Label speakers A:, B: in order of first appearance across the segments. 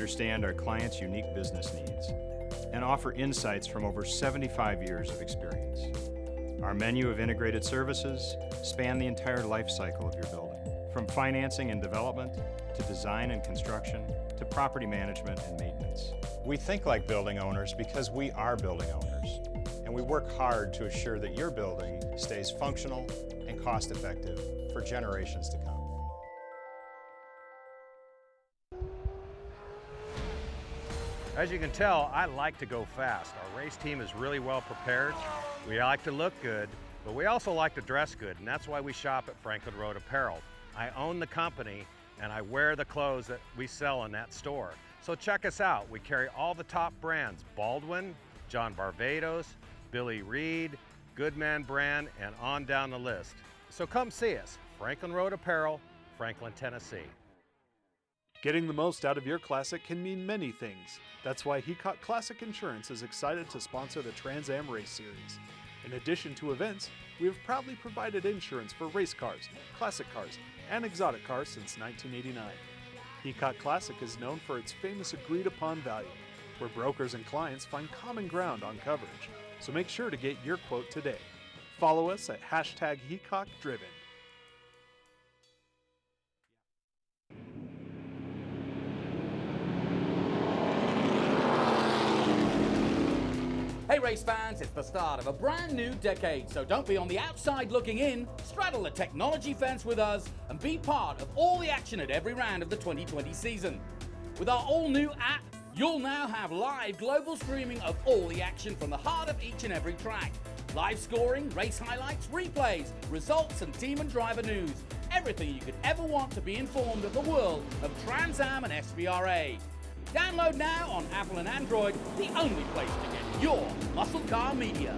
A: understand our clients' unique business needs and offer insights from over 75 years of experience. Our menu of integrated services span the entire life cycle of your building, from financing and development to design and construction to property management and maintenance. We think like building owners because we are building owners, and we work hard to assure that your building stays functional and cost-effective for generations to come.
B: As you can tell, I like to go fast. Our race team is really well prepared. We like to look good, but we also like to dress good, and that's why we shop at Franklin Road Apparel. I own the company, and I wear the clothes that we sell in that store. So check us out. We carry all the top brands: Baldwin, John Barbados, Billy Reed, Goodman Brand, and on down the list. So come see us, Franklin Road Apparel, Franklin, Tennessee.
C: Getting the most out of your Classic can mean many things. That's why Heacock Classic Insurance is excited to sponsor the Trans Am Race Series. In addition to events, we have proudly provided insurance for race cars, classic cars, and exotic cars since 1989. Heacock Classic is known for its famous agreed-upon value, where brokers and clients find common ground on coverage. So make sure to get your quote today. Follow us at #HeacockDriven.
D: Hey race fans, it's the start of a brand new decade, so don't be on the outside looking in. Straddle the technology fence with us and be part of all the action at every round of the 2020 season. With our all-new app, you'll now have live global streaming of all the action from the heart of each and every track. Live scoring, race highlights, replays, results and team and driver news. Everything you could ever want to be informed of the world of Trans Am and SBRA. Download now on Apple and Android, the only place to get your muscle car media.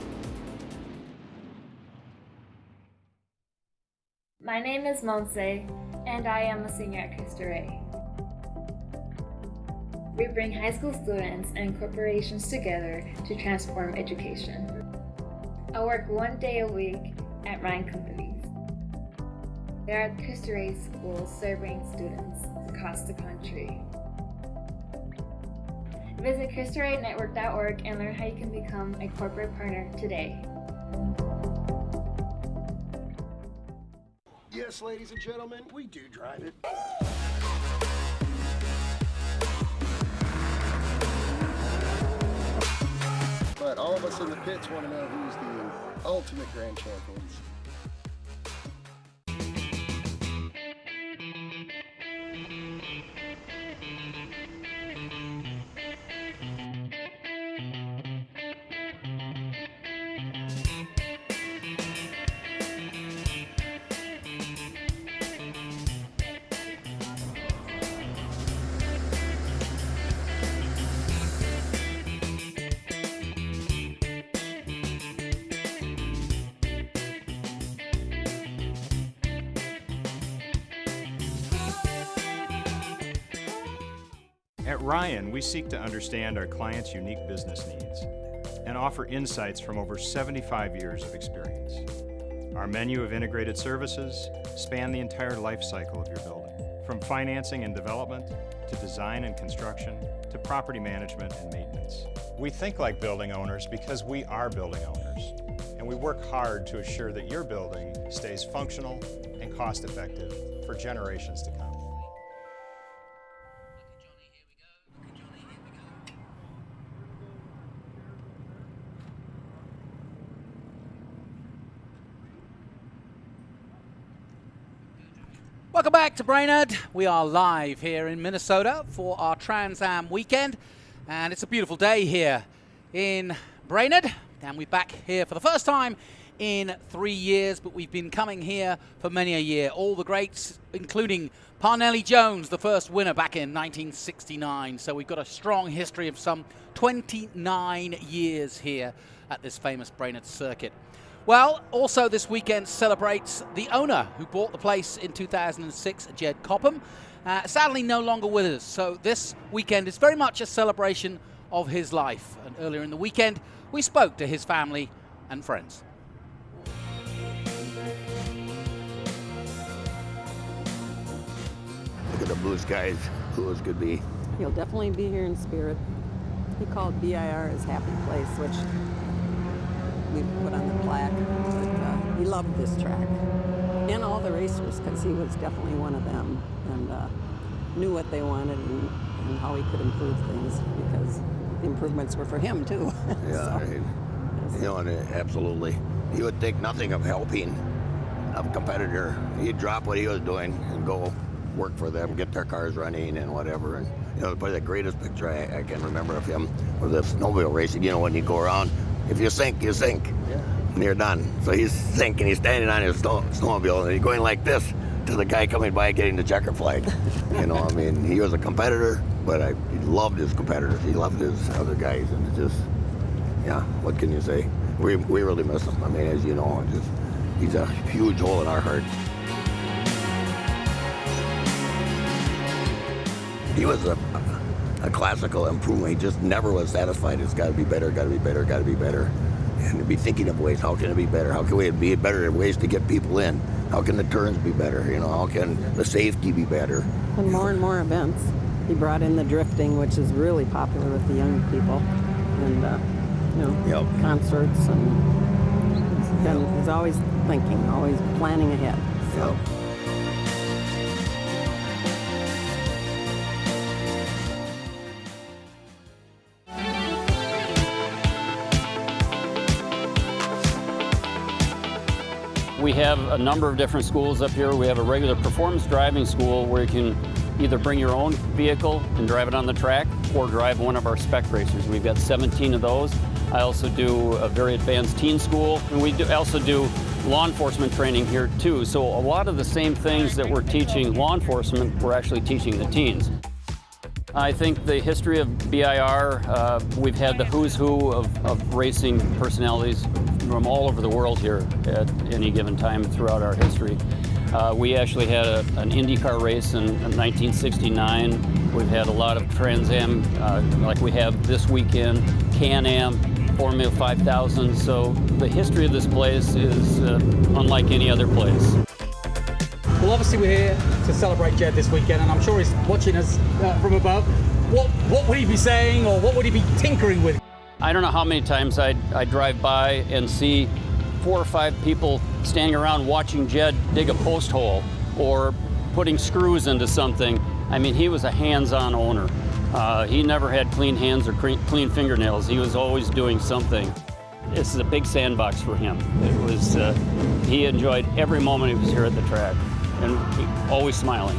E: My name is Monse, and I am a senior at Cristo Rey. We bring high school students and corporations together to transform education. I work 1 day a week at Ryan Companies. There are Cristo Rey schools serving students across the country. Visit CristoRayNetwork.org and learn how you can become a corporate partner today.
F: Yes, ladies and gentlemen, we do drive it. But all of us in the pits want to know who's the ultimate grand champions.
A: At Ryan, we seek to understand our clients' unique business needs and offer insights from over 75 years of experience. Our menu of integrated services span the entire life cycle of your building, from financing and development to design and construction to property management and maintenance. We think like building owners because we are building owners, and we work hard to assure that your building stays functional and cost-effective for generations to come.
D: Welcome back to Brainerd. We are live here in Minnesota for our Trans Am weekend, and it's a beautiful day here in Brainerd, and we're back here for the first time in 3 years, but we've been coming here for many a year. All the greats, including Parnelli Jones, the first winner back in 1969. So we've got a strong history of some 29 years here at this famous Brainerd circuit. Well, also this weekend celebrates the owner who bought the place in 2006, Jed Copham. Sadly no longer with us, so this weekend is very much a celebration of his life. And earlier in the weekend, we spoke to his family and friends.
G: Look at the blue skies, cool as could be. He'll definitely be here in spirit. He called BIR his happy place, which we put on the plaque. But, he loved this track and all the racers, because he was definitely one of them, and knew what they wanted and how he could improve things, because the improvements were for him too.
H: Yeah,
G: so,
H: you know, and absolutely. He would think nothing of helping a competitor. He'd drop what he was doing and go work for them, get their cars running and whatever. And you know, probably the greatest picture I can remember of him was the snowmobile racing. You know, when you go around, if you sink, you sink. Yeah. And you're done. So he's sinking, he's standing on his snowmobile, and he's going like this to the guy coming by getting the checker flag. You know, I mean, he was a competitor, but he loved his competitors. He loved his other guys, and it's just, yeah, what can you say? We really miss him. I mean, as you know, he's a huge hole in our heart. He was a classical improvement. He just never was satisfied. It's got to be better, got to be better, got to be better. And to be thinking of ways, how can it be better? How can we be better ways to get people in? How can the turns be better? You know, how can the safety be better?
G: And more events. He brought in the drifting, which is really popular with the young people. And, you know,
H: Yep.
G: concerts, and he's always thinking, always planning ahead. So.
H: Yep.
I: We have a number of different schools up here. We have a regular performance driving school where you can either bring your own vehicle and drive it on the track or drive one of our spec racers. We've got 17 of those. I also do a very advanced teen school, and we also do law enforcement training here too. So a lot of the same things that we're teaching law enforcement, we're actually teaching the teens. I think the history of BIR, we've had the who's who of racing personalities from all over the world here at any given time throughout our history. We actually had an IndyCar race in 1969. We've had a lot of Trans Am, like we have this weekend, Can-Am, Formula 5000. So the history of this place is unlike any other place.
D: Well, obviously we're here to celebrate Jed this weekend, and I'm sure he's watching us from above. What would he be saying, or what would he be tinkering with?
I: I don't know how many times I drive by and see 4 or 5 people standing around watching Jed dig a post hole or putting screws into something. I mean, he was a hands-on owner. He never had clean hands or clean fingernails. He was always doing something. This is a big sandbox for him. It was, he enjoyed every moment he was here at the track, and always smiling.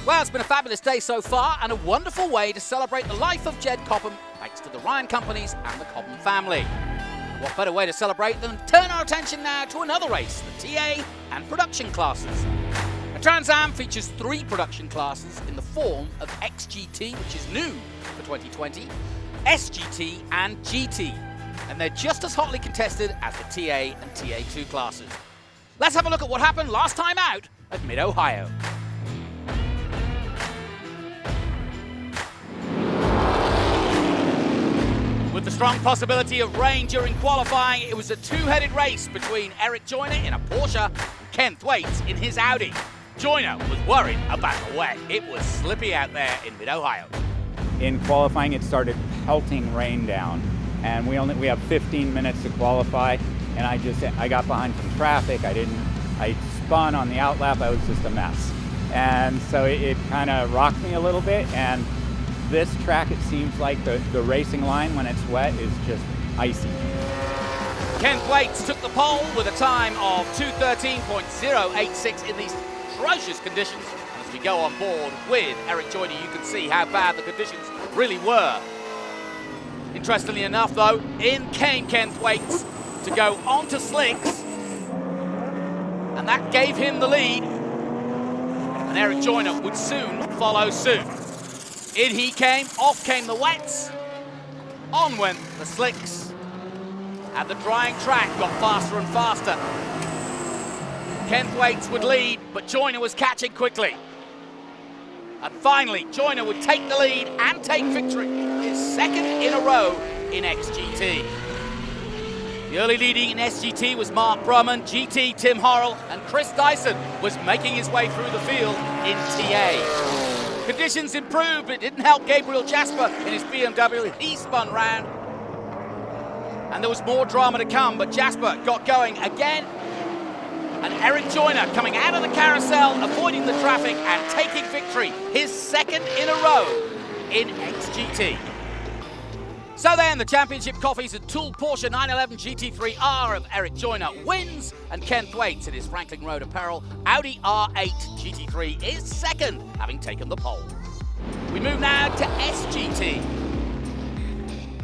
D: Well, it's been a fabulous day so far, and a wonderful way to celebrate the life of Jed Copham, thanks to the Ryan companies and the Copham family. What better way to celebrate than turn our attention now to another race, the TA and production classes. A Trans Am features 3 production classes in the form of XGT, which is new for 2020, SGT and GT, and they're just as hotly contested as the TA and TA2 classes. Let's have a look at what happened last time out at Mid-Ohio. With the strong possibility of rain during qualifying, it was a 2-headed race between Eric Joyner in a Porsche and Ken Thwaites in his Audi. Joyner was worried about the wet. It was slippy out there in Mid-Ohio.
J: In qualifying, it started pelting rain down, and we have 15 minutes to qualify, and I got behind some traffic. I spun on the outlap. I was just a mess. And so it kind of rocked me a little bit, and this track, it seems like the racing line, when it's wet, is just icy.
D: Ken Thwaites took the pole with a time of 2:13.086 in these atrocious conditions. And as we go on board with Eric Joyner, you can see how bad the conditions really were. Interestingly enough, though, in came Ken Thwaites to go onto slicks, and that gave him the lead. And Eric Joyner would soon follow suit. In he came, off came the wets, on went the slicks, and the drying track got faster and faster. Ken Thwaites would lead, but Joyner was catching quickly. And finally, Joyner would take the lead and take victory, his 2nd in a row in XGT. The early leading in SGT was Mark Brumman, GT Tim Horrell, and Chris Dyson was making his way through the field in TA. Conditions improved, but it didn't help Gabriel Jasper in his BMW. He spun round. And there was more drama to come, but Jasper got going again. And Eric Joyner coming out of the carousel, avoiding the traffic and taking victory, his second in a row in XGT. So then, the championship coffees and Tool Porsche 911 GT3R of Eric Joyner wins, and Ken Thwaites in his Franklin Road Apparel Audi R8 GT3 is second, having taken the pole. We move now to SGT.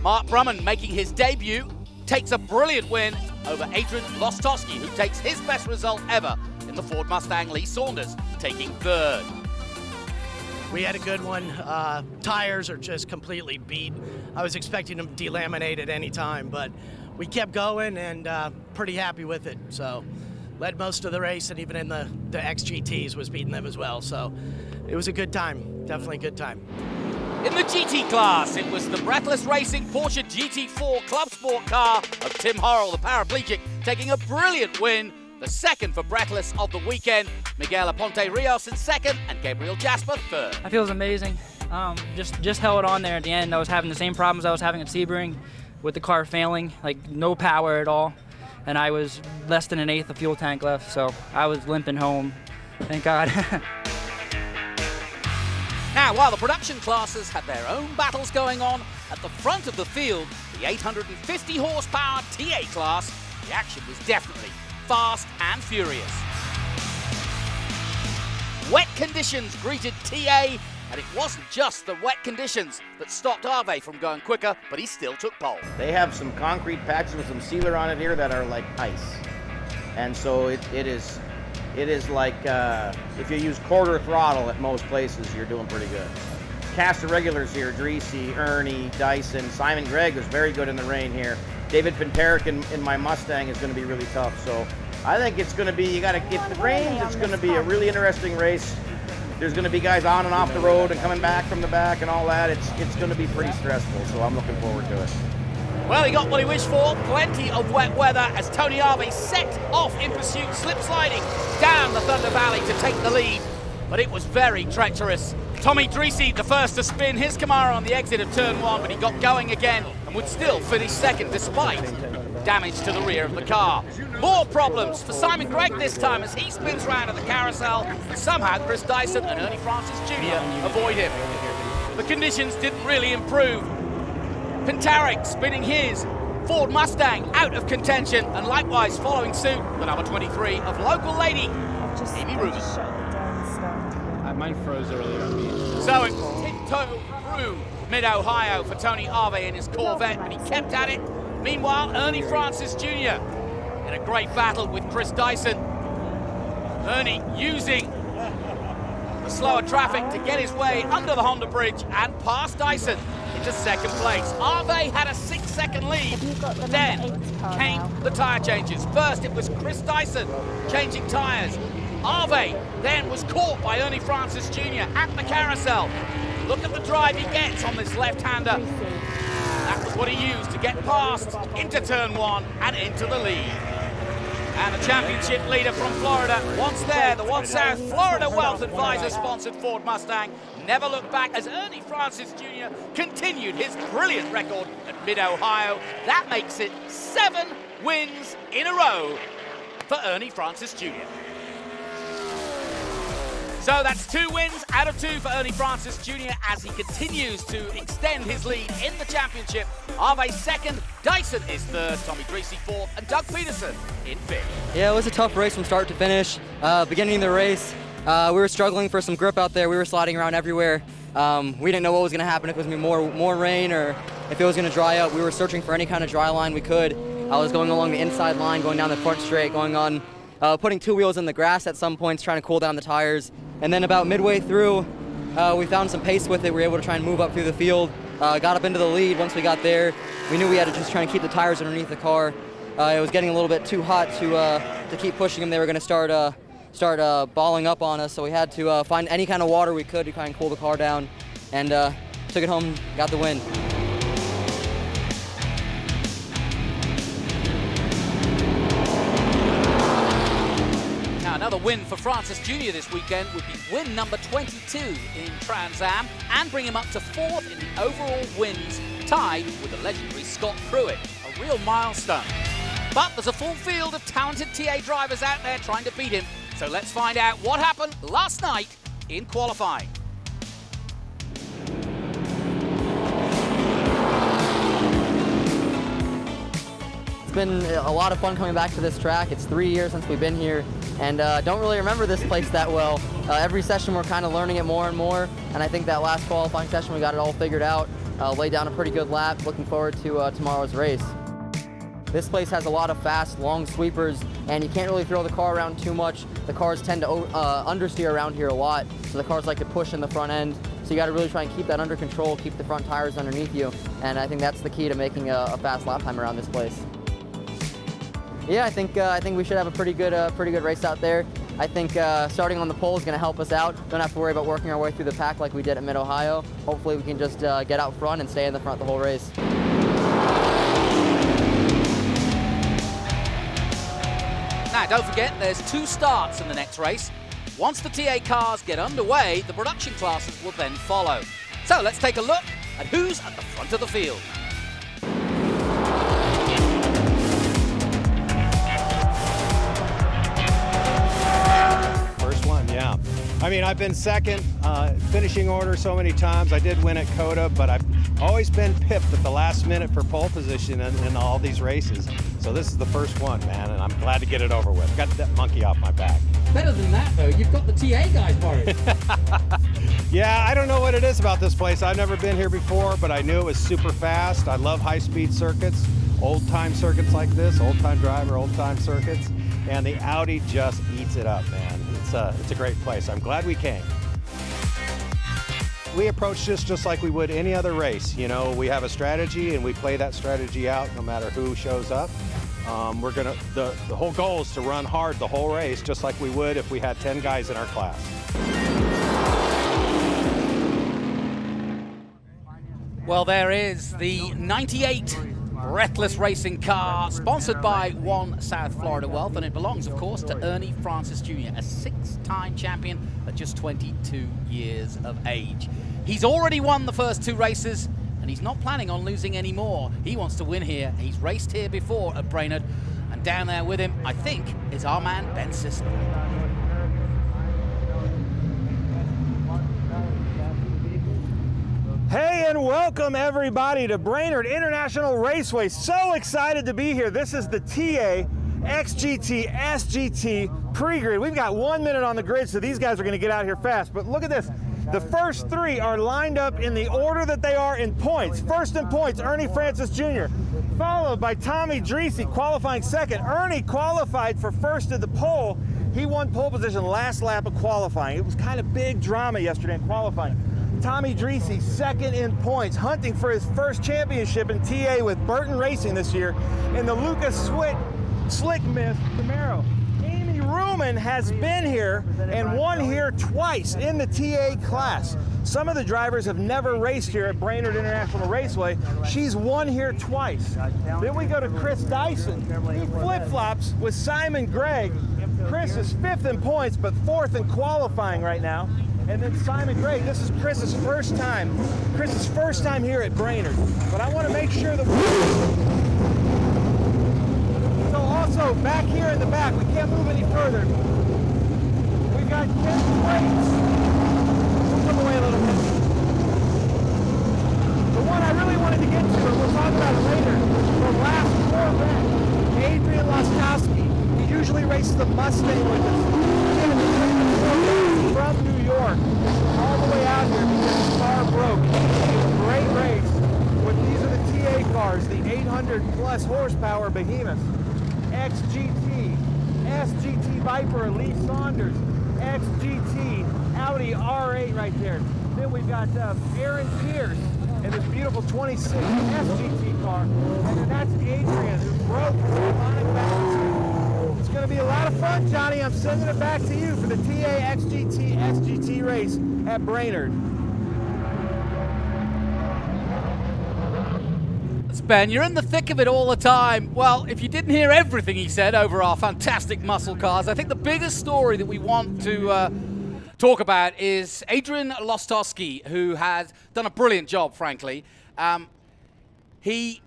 D: Mark Brumman making his debut, takes a brilliant win over Adrian Lostofsky, who takes his best result ever in the Ford Mustang. Lee Saunders taking third.
K: We had a good one. Tires are just completely beat. I was expecting them to delaminate at any time, but we kept going and pretty happy with it. So led most of the race, and even in the XGTs was beating them as well. So it was a good time, definitely a good time.
D: In the GT class, it was the Breathless Racing Porsche GT4 Club Sport car of Tim Horrell, the paraplegic, taking a brilliant win. The second for Breathless of the weekend. Miguel Aponte Rios in second and Gabriel Jasper third.
L: I feel it was amazing. Just held on there at the end. I was having the same problems I was having at Sebring with the car failing, like no power at all. And I was less than an eighth of fuel tank left, so I was limping home. Thank God.
D: Now, while the production classes had their own battles going on, at the front of the field, the 850 horsepower TA class, the action was definitely fast and furious. Wet conditions greeted TA, and it wasn't just the wet conditions that stopped Ave from going quicker, but he still took pole.
M: They have some concrete patches with some sealer on it here that are like ice. And so it is like if you use quarter throttle at most places, you're doing pretty good. Cast of regulars here, Dreesy, Ernie, Dyson, Simon Gregg was very good in the rain here. David Pinteric in my Mustang is going to be really tough. So I think it's going to be, if it rains, it's going to be a really interesting race. There's going to be guys on and off the road and coming back from the back and all that. It's going to be pretty stressful, so I'm looking forward to it.
D: Well, he got what he wished for, plenty of wet weather as Tony Ave set off in pursuit, slip sliding down the Thunder Valley to take the lead, but it was very treacherous. Tommy Dreesy, the first to spin his Camaro on the exit of turn one, but he got going again and would still finish second despite damage to the rear of the car. More problems for Simon Gregg this time as he spins round at the carousel, and somehow Chris Dyson and Ernie Francis Jr. avoid him. The conditions didn't really improve. Pinteric spinning his Ford Mustang out of contention, and likewise following suit, the number 23 of local lady, Amy Rubin.
N: Mine froze earlier on me.
D: So it tiptoed through mid-Ohio for Tony Ave in his Corvette, but he kept at it. Meanwhile, Ernie Francis Jr. in a great battle with Chris Dyson. Ernie using the slower traffic to get his way under the Honda bridge and past Dyson into second place. Ave had a 6-second lead, but then came the tyre changes. First, it was Chris Dyson changing tyres. Ave then was caught by Ernie Francis Jr. at the carousel. Look at the drive he gets on this left-hander. That was what he used to get past into turn one and into the lead. And the championship leader from Florida, once there, the One South Florida Wealth Advisor sponsored Ford Mustang, never looked back as Ernie Francis Jr. continued his brilliant record at Mid-Ohio. That makes it 7 wins in a row for Ernie Francis Jr. So that's 2 wins out of 2 for Ernie Francis Jr. as he continues to extend his lead in the championship. Ave second, Dyson is third, Tommy Dreesy fourth, and Doug Peterson in fifth.
O: Yeah, it was a tough race from start to finish. Beginning of the race, we were struggling for some grip out there. We were sliding around everywhere. We didn't know what was going to happen, if it was going to be more rain or if it was going to dry up. We were searching for any kind of dry line we could. I was going along the inside line, going down the front straight, going on, putting 2 wheels in the grass at some points, trying to cool down the tires. And then about midway through, we found some pace with it. We were able to try and move up through the field, got up into the lead. Once we got there, we knew we had to just try and keep the tires underneath the car. It was getting a little bit too hot to keep pushing them. They were going to start balling up on us, so we had to find any kind of water we could to try and cool the car down, and took it home, got the win.
D: Another win for Francis Jr. this weekend would be win number 22 in Trans Am and bring him up to 4th in the overall wins, tied with the legendary Scott Pruitt. A real milestone. But there's a full field of talented TA drivers out there trying to beat him. So let's find out what happened last night in qualifying.
O: It's been a lot of fun coming back to this track. It's 3 years since we've been here, and don't really remember this place that well. Every session we're kind of learning it more and more, and I think that last qualifying session we got it all figured out. Laid down a pretty good lap. Looking forward to tomorrow's race. This place has a lot of fast, long sweepers, and you can't really throw the car around too much. The cars tend to understeer around here a lot, so the cars like to push in the front end. So you got to really try and keep that under control, keep the front tires underneath you, and I think that's the key to making a fast lap time around this place. Yeah, I think we should have a pretty good race out there. I think starting on the pole is going to help us out. Don't have to worry about working our way through the pack like we did at Mid-Ohio. Hopefully we can just get out front and stay in the front the whole race.
D: Now, don't forget, there's 2 starts in the next race. Once the TA cars get underway, the production classes will then follow. So let's take a look at who's at the front of the field.
B: First one, yeah. I mean, I've been second, finishing order so many times. I did win at COTA, but I've always been pipped at the last minute for pole position in all these races. So this is the first one, man, and I'm glad to get it over with. Got that monkey off my back.
D: Better than that, though. You've got the TA guys worried.
B: Yeah, I don't know what it is about this place. I've never been here before, but I knew it was super fast. I love high-speed circuits, old-time circuits like this, old-time driver, old-time circuits, and the Audi just eats it up, man. It's a great place. I'm glad we came. We approach this just like we would any other race. You know, we have a strategy and we play that strategy out no matter who shows up. The whole goal is to run hard the whole race just like we would if we had 10 guys in our class.
D: Well, there is the 98 Breathless Racing car, sponsored by One South Florida Wealth, and it belongs, of course, to Ernie Francis Jr., a 6-time champion at just 22 years of age. He's already won the first 2 races, and he's not planning on losing any more. He wants to win here. He's raced here before at Brainerd, and down there with him, I think, is our man Ben Sisler.
P: Hey, and welcome everybody to Brainerd International Raceway. So excited to be here. This is the TA XGT SGT pre-grid. We've got 1 minute on the grid, so these guys are going to get out here fast. But look at this. The first 3 are lined up in the order that they are in points. First in points, Ernie Francis Jr., followed by Tommy Dreese qualifying second. Ernie qualified for first at the pole. He won pole position last lap of qualifying. It was kind of big drama yesterday in qualifying. Tommy Dreese second in points, hunting for his first championship in TA with Burton Racing this year in the Lucas Slick Mist Camaro. Amy Ruman has been here and won here twice in the TA class. Some of the drivers have never raced here at Brainerd International Raceway. She's won here twice. Then we go to Chris Dyson. He flip-flops with Simon Gregg. Chris is 5th in points, but 4th in qualifying right now. And then Simon Gregg, this is Chris's first time here at Brainerd. But I want to make sure that So also, back here in the back, we can't move any further. We've got Ken Waits. We'll come away a little bit. The one I really wanted to get to, and we'll talk about it later, the last Corvette, Adrian Lostofsky. He usually races the Mustang with us. From New York, all the way out here because the car broke. Great race. These are the TA cars, the 800+ horsepower behemoths. XGT, SGT Viper, Lee Saunders, XGT, Audi R8 right there. Then we've got Aaron Pierce and this beautiful 26 SGT car. And then that's Adrian, who broke the Sonic back. It's going to be a lot of fun, Johnny. I'm sending it back to you for the TA XGT SGT race at Brainerd.
D: thoughts, Ben? You're in the thick of it all the time. Well, if you didn't hear everything he said over our fantastic muscle cars, I think the biggest story that we want to talk about is Adrian Lostofsky, who has done a brilliant job, frankly. He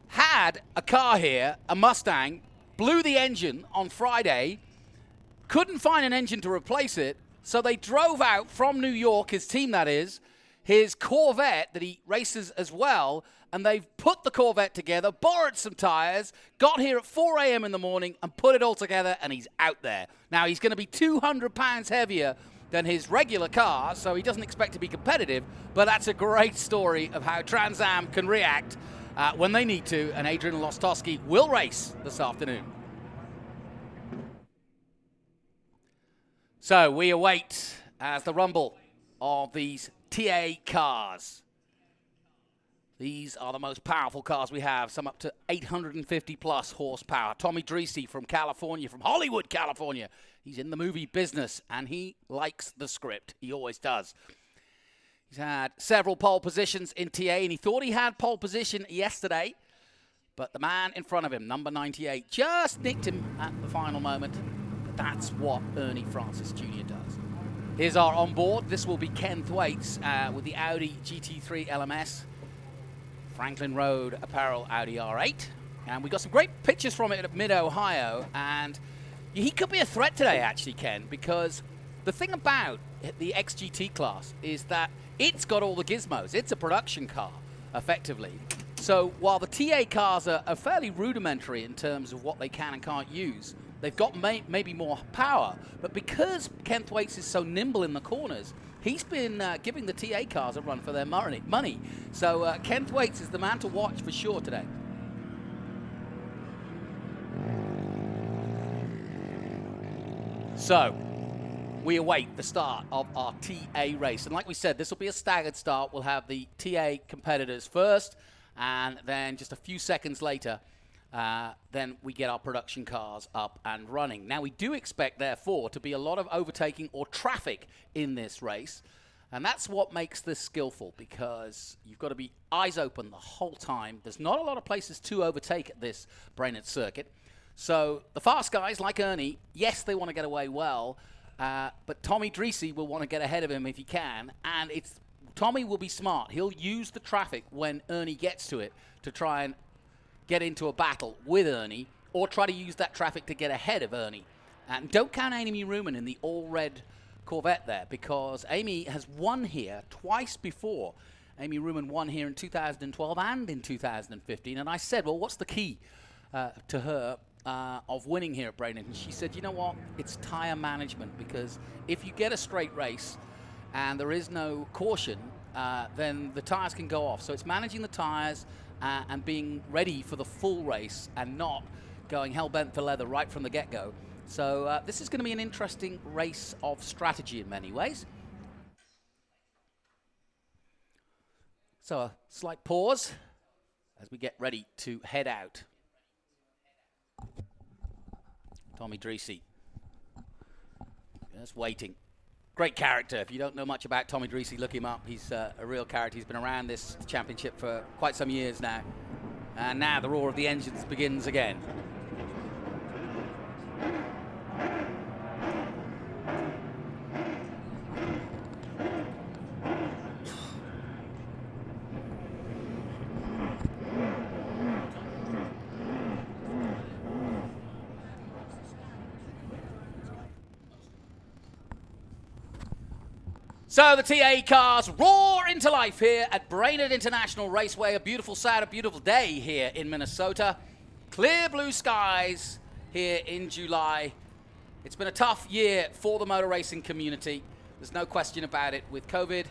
D: had a car here, a Mustang, blew the engine on Friday, couldn't find an engine to replace it, so they drove out from New York, his team that is, his Corvette that he races as well, and they've put the Corvette together, borrowed some tires, got here at 4 a.m. in the morning and put it all together, and he's out there. Now, he's going to be 200 pounds heavier than his regular car, so he doesn't expect to be competitive, but that's a great story of how Trans Am can react when they need to, and Adrian Olostowski will race this afternoon. So we await as the rumble of these TA cars. These are the most powerful cars we have, some up to 850 plus horsepower. Tommy Dreese from California, from Hollywood, California. He's in the movie business and he likes the script. He always does. He's had several pole positions in TA and he thought he had pole position yesterday, but the man in front of him, number 98, just nicked him at the final moment. But that's what Ernie Francis Jr. does. Here's our onboard. This will be Ken Thwaites with the Audi GT3 LMS. Franklin Road Apparel Audi R8. And we got some great pictures from it at Mid-Ohio. And he could be a threat today, actually, Ken, because the thing about the XGT class is that it's got all the gizmos. It's a production car, effectively. So while the TA cars are fairly rudimentary in terms of what they can and can't use, they've got maybe more power. But because Ken Thwaites is so nimble in the corners, he's been giving the TA cars a run for their money. So Ken Thwaites is the man to watch for sure today. So we await the start of our TA race. And like we said, this will be a staggered start. We'll have the TA competitors first, and then just a few seconds later, then we get our production cars up and running. Now, we do expect, therefore, to be a lot of overtaking or traffic in this race. And that's what makes this skillful, because you've got to be eyes open the whole time. There's not a lot of places to overtake at this Brainerd circuit. So the fast guys like Ernie, yes, they want to get away well, but Tommy Dreese will want to get ahead of him if he can. And Tommy will be smart. He'll use the traffic when Ernie gets to it to try and get into a battle with Ernie, or try to use that traffic to get ahead of Ernie. And don't count Amy Ruman in the all-red Corvette there, because Amy has won here twice before. Amy Ruman won here in 2012 and in 2015. And I said, well, what's the key to her of winning here at Brainerd? And she said, you know what? It's tire management, because if you get a straight race and there is no caution, then the tires can go off. So it's managing the tires and being ready for the full race and not going hell-bent for leather right from the get-go. So this is going to be an interesting race of strategy in many ways. So a slight pause as we get ready to head out. Tommy Dreese, just waiting. Great character. If you don't know much about Tommy Dreese, look him up. He's a real character. He's been around this championship for quite some years now. And now the roar of the engines begins again. So the TA cars roar into life here at Brainerd International Raceway. A beautiful sight, a beautiful day here in Minnesota. Clear blue skies here in July. It's been a tough year for the motor racing community. There's no question about it with COVID.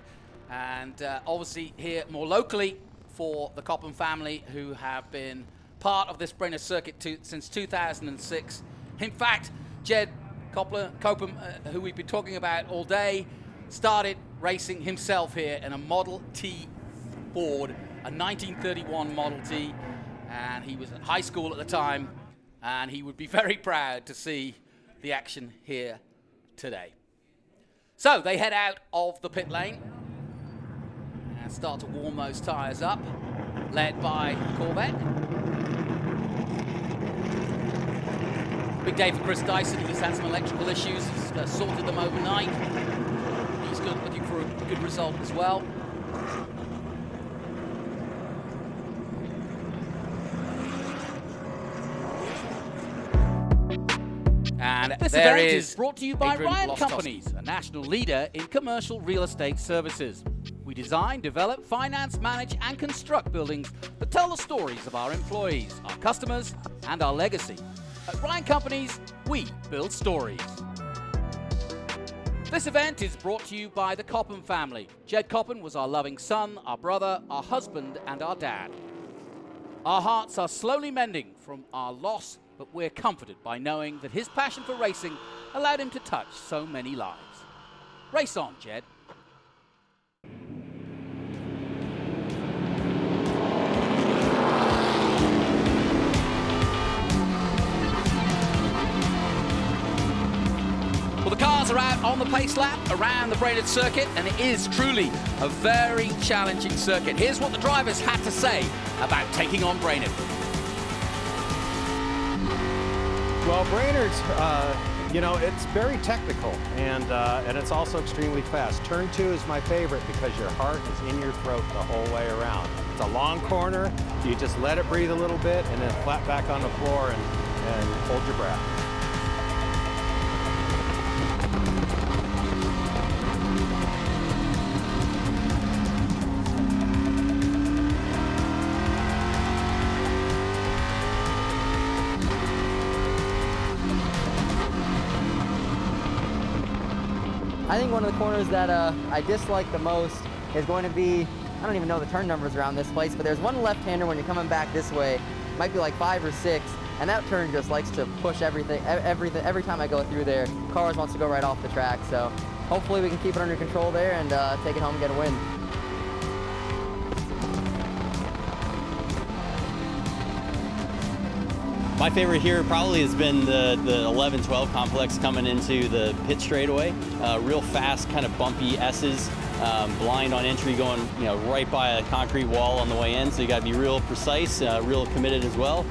D: And obviously here more locally for the Copham family, who have been part of this Brainerd circuit since 2006. In fact, Jed Copham, who we've been talking about all day, started racing himself here in a Model T Ford, a 1931 Model T, and he was at high school at the time, and he would be very proud to see the action here today. So they head out of the pit lane and start to warm those tires up. led by Corvette. Big day for Chris Dyson. He's had some electrical issues. He's sorted them overnight. He's good, looking for a good result as well. And this event is brought to you by
Q: Adrian
D: Ryan
Q: Olostowski.
D: Companies, a national leader in commercial real estate services. We design, develop, finance, manage, and construct buildings that tell the stories of our employees, our customers, and our legacy. At Ryan Companies, we build stories. This event is brought to you by the Copham family. Jed Copham was our loving son, our brother, our husband, and our dad. Our hearts are slowly mending from our loss, but we're comforted by knowing that his passion for racing allowed him to touch so many lives. Race on, Jed. Well, the cars are out on the pace lap around the Brainerd circuit, and it is truly a very challenging circuit. Here's what the drivers had to say about taking on Brainerd.
B: Well, Brainerd's, you know, it's very technical, and it's also extremely fast. Turn 2 is my favorite because your heart is in your throat the whole way around. It's a long corner. You just let it breathe a little bit and then flat back on the floor and hold your breath.
O: I think one of the corners that I dislike the most is going to be, I don't even know the turn numbers around this place, but there's one left-hander when you're coming back this way, might be like 5 or 6, and that turn just likes to push everything. Every time I go through there, cars wants to go right off the track, so hopefully we can keep it under control there and take it home and get a win.
Q: My favorite here probably has been the 11-12 complex coming into the pit straightaway. Real fast, kind of bumpy S's, blind on entry going, you know, right by a concrete wall on the way in. So you got to be real precise, real committed as well.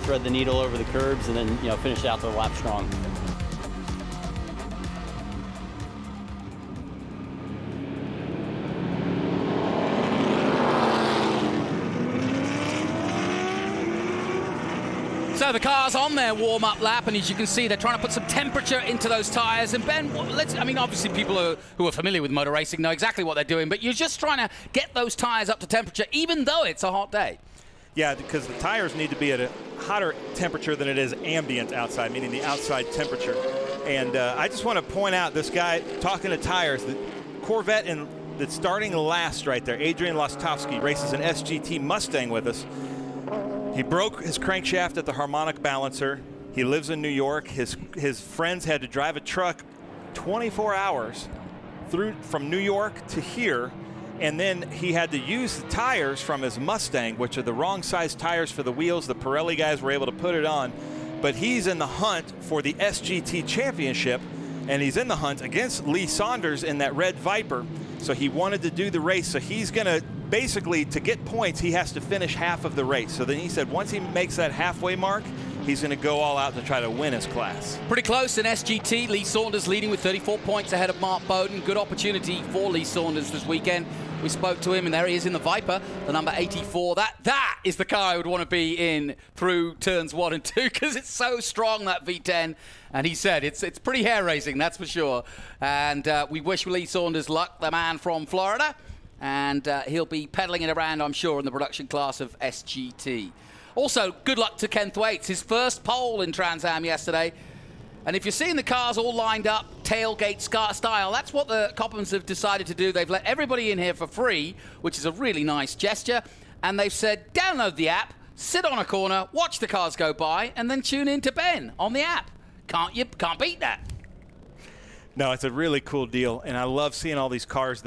Q: Thread the needle over the curbs and then, you know, finish out the lap strong.
D: So the car's on their warm-up lap, and as you can see, they're trying to put some temperature into those tires. And Ben, I mean, obviously people who are familiar with motor racing know exactly what they're doing, but you're just trying to get those tires up to temperature, even though it's a hot day.
R: Yeah, because the tires need to be at a hotter temperature than it is ambient outside, meaning the outside temperature. And I just want to point out this guy talking to tires, the Corvette that's starting last right there, Adrian Lostofsky, races an SGT Mustang with us. He broke his crankshaft at the harmonic balancer. He lives in New York. His friends had to drive a truck 24 hours from New York to here, and then he had to use the tires from his Mustang, which are the wrong size tires for the wheels. The Pirelli guys were able to put it on, but he's in the hunt for the SGT championship, and he's in the hunt against Lee Saunders in that red Viper. So he wanted to do the race, so he's gonna basically, to get points, he has to finish half of the race. So then he said once he makes that halfway mark, he's going to go all out to try to win his class.
D: Pretty close in SGT. Lee Saunders leading with 34 points ahead of Mark Bowden. Good opportunity for Lee Saunders this weekend. We spoke to him, and there he is in the Viper, the number 84. That is the car I would want to be in through turns 1 and 2 because it's so strong, that V10. And he said it's pretty hair raising, that's for sure. And we wish Lee Saunders luck, the man from Florida. And he'll be pedaling it around, I'm sure, in the production class of SGT. Also, good luck to Ken Thwaites, his first pole in Trans Am yesterday. And if you're seeing the cars all lined up, tailgate style, that's what the Cophams have decided to do. They've let everybody in here for free, which is a really nice gesture. And they've said, download the app, sit on a corner, watch the cars go by, and then tune in to Ben on the app. Can't beat that.
R: No, it's a really cool deal, and I love seeing all these cars.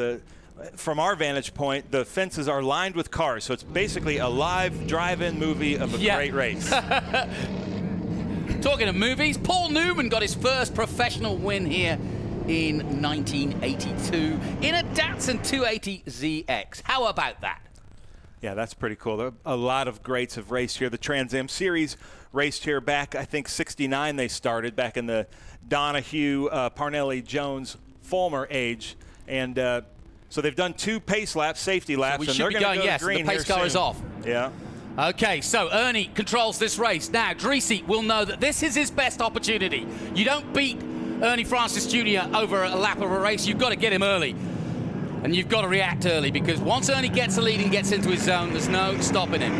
R: From our vantage point, the fences are lined with cars, so it's basically a live drive-in movie of a great race.
D: Talking of movies, Paul Newman got his first professional win here in 1982 in a Datsun 280ZX. How about that?
R: Yeah, that's pretty cool. A lot of greats have raced here. The Trans Am Series raced here back, I think, 69 they started, back in the Donahue, Parnelli, Jones, Fulmer age. And so they've done 2 pace laps, safety laps.
D: So we
R: and
D: should
R: they're
D: be
R: going
D: going,
R: to go
D: yes,
R: green
D: the pace
R: here
D: car is
R: soon.
D: off.
R: Yeah.
D: Okay, so Ernie controls this race. Now, Dreesy will know that this is his best opportunity. You don't beat Ernie Francis Jr. over a lap of a race. You've got to get him early. And you've got to react early, because once Ernie gets the lead and gets into his zone, there's no stopping him.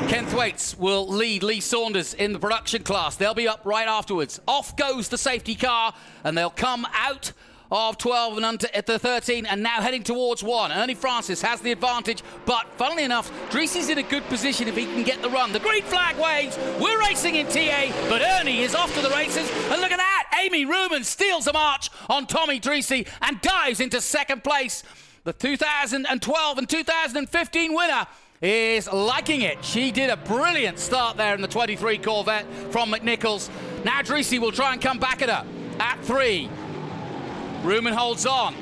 D: Ken Thwaites will lead Lee Saunders in the production class. They'll be up right afterwards. Off goes the safety car, and they'll come out of 12 and under at the 13, and now heading towards 1. Ernie Francis has the advantage, but funnily enough, Dreesy's in a good position if he can get the run. The green flag waves. We're racing in TA, but Ernie is off to the races, and look at that! Amy Ruman steals a march on Tommy Dreesy and dives into second place. The 2012 and 2015 winner is liking it. She did a brilliant start there in the 23 Corvette from McNichols. Now Dreesy will try and come back at her at 3. Ruman holds on.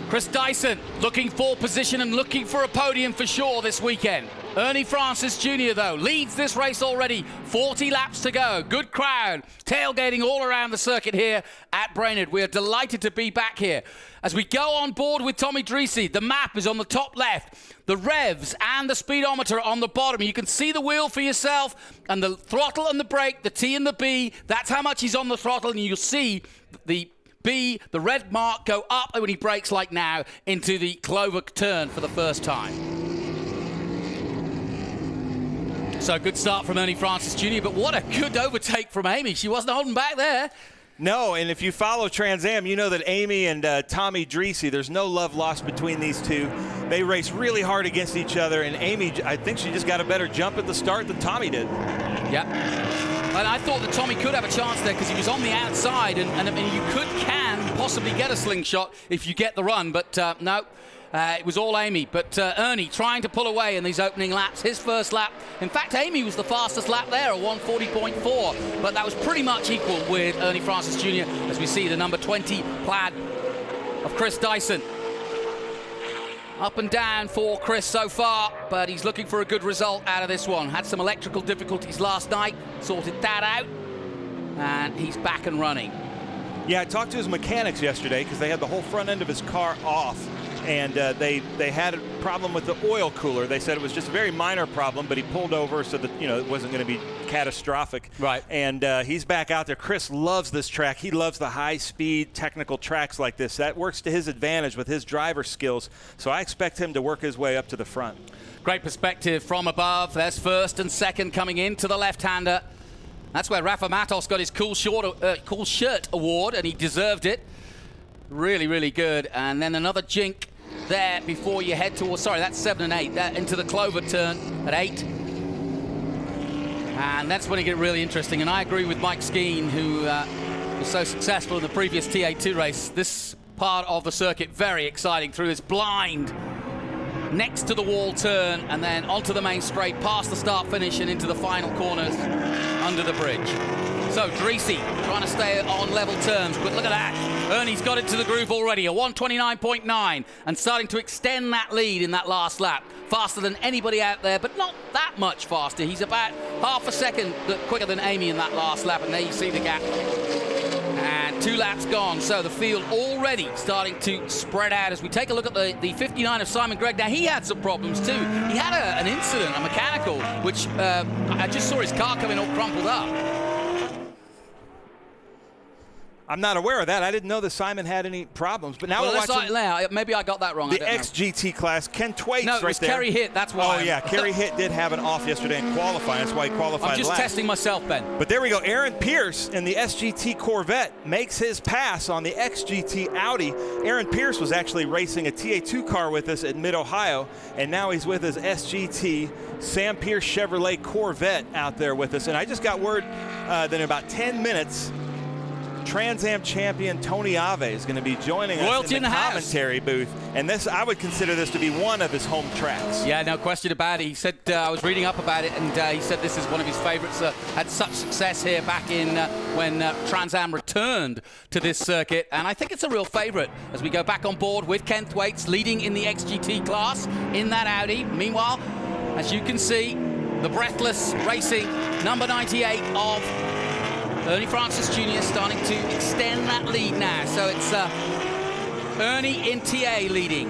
D: Chris Dyson looking for position and looking for a podium for sure this weekend. Ernie Francis Jr., though, leads this race already. 40 laps to go. Good crowd. Tailgating all around the circuit here at Brainerd. We are delighted to be back here. As we go on board with Tommy Dreesy, the map is on the top left. The revs and the speedometer on the bottom. You can see the wheel for yourself, and the throttle and the brake, the T and the B. That's how much he's on the throttle, and you'll see the B, the red mark, go up when he brakes like now into the clover turn for the first time. So good start from Ernie Francis Jr., but what a good overtake from Amy. She wasn't holding back there.
R: No, and if you follow Trans Am, you know that Amy and Tommy Dreesy, there's no love lost between these two. They race really hard against each other, and Amy, I think she just got a better jump at the start than Tommy did.
D: Yeah. And I thought that Tommy could have a chance there because he was on the outside, and I mean, you can possibly get a slingshot if you get the run, but no. It was all Amy, but Ernie trying to pull away in these opening laps. His first lap, in fact, Amy was the fastest lap there, a 1:40.4, but that was pretty much equal with Ernie Francis Jr. as we see the number 20 plaid of Chris Dyson. Up and down for Chris so far, but he's looking for a good result out of this one. Had some electrical difficulties last night, sorted that out, and he's back and running.
R: Yeah, I talked to his mechanics yesterday because they had the whole front end of his car off. And they had a problem with the oil cooler. They said it was just a very minor problem, but he pulled over so that, you know, it wasn't going to be catastrophic.
D: Right.
R: And he's back out there. Chris loves this track. He loves the high-speed technical tracks like this. That works to his advantage with his driver skills. So I expect him to work his way up to the front.
D: Great perspective from above. There's first and second coming into the left-hander. That's where Rafa Matos got his cool shirt award, and he deserved it. Really, really good. And then another jink there before you head towards, sorry, that's 7 and 8, into the clover turn at 8. And that's when it gets really interesting. And I agree with Mike Skeen, who was so successful in the previous TA2 race. This part of the circuit, very exciting through this blind, next to the wall turn, and then onto the main straight, past the start finish and into the final corners under the bridge. So Dreesy trying to stay on level terms, but look at that. Ernie's got into the groove already, a 1:29.9, and starting to extend that lead in that last lap. Faster than anybody out there, but not that much faster. He's about half a second quicker than Amy in that last lap, and there you see the gap. And 2 laps gone, so the field already starting to spread out. As we take a look at the 59 of Simon Gregg, now he had some problems too. He had an incident, a mechanical, which I just saw his car coming all crumpled up.
R: I'm not aware of that. I didn't know that Simon had any problems. But now we're watching.
D: Maybe I got that wrong.
R: The XGT class. Ken Thwaites
D: no, it was
R: right there.
D: Kerry Hitt. That's why.
R: Oh, yeah. Kerry Hitt did have an off yesterday in qualifying. That's why he qualified
D: I'm just
R: last.
D: testing myself, Ben.
R: But there we go. Aaron Pierce in the SGT Corvette makes his pass on the XGT Audi. Aaron Pierce was actually racing a TA2 car with us at Mid-Ohio, and now he's with his SGT Sam Pierce Chevrolet Corvette out there with us. And I just got word that in about 10 minutes, Trans Am champion Tony Ave is going to be joining us in the commentary booth. And this, I would consider this to be one of his home tracks.
D: Yeah, no question about it. He said, I was reading up about it, and he said this is one of his favorites. Had such success here back in when Trans Am returned to this circuit. And I think it's a real favorite as we go back on board with Ken Thwaites leading in the XGT class in that Audi. Meanwhile, as you can see, the breathless racing number 98 of Ernie Francis Jr. starting to extend that lead now. So it's Ernie in TA leading.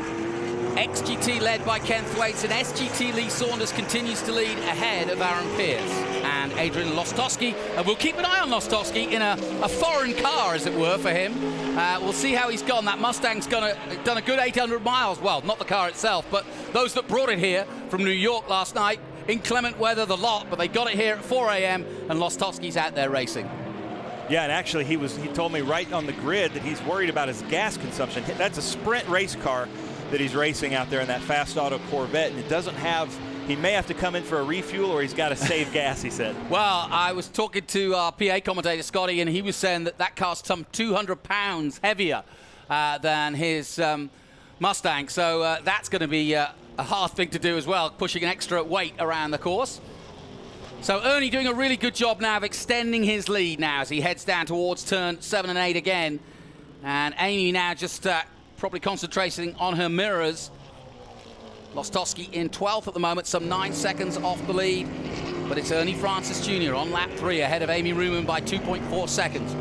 D: XGT led by Ken Thwaites, and SGT Lee Saunders continues to lead ahead of Aaron Pierce and Adrian Lostofsky. And we'll keep an eye on Lostofsky in a foreign car, as it were, for him. We'll see how he's gone. That Mustang's done a good 800 miles. Well, not the car itself, but those that brought it here from New York last night. Inclement weather, the lot, but they got it here at 4 a.m. and Lostofsky's out there racing.
R: Yeah, and actually he told me right on the grid that he's worried about his gas consumption. That's a sprint race car that he's racing out there in that fast auto Corvette, and it doesn't have, he may have to come in for a refuel or he's got to save gas, he said.
D: Well, I was talking to our PA commentator, Scotty, and he was saying that car's some 200 pounds heavier than his Mustang, so that's going to be a hard thing to do as well, pushing an extra weight around the course. So Ernie doing a really good job now of extending his lead now as he heads down towards turn 7 and 8 again. And Amy now just probably concentrating on her mirrors. Lostofsky in 12th at the moment, some 9 seconds off the lead. But it's Ernie Francis Jr. on lap 3 ahead of Amy Ruman by 2.4 seconds.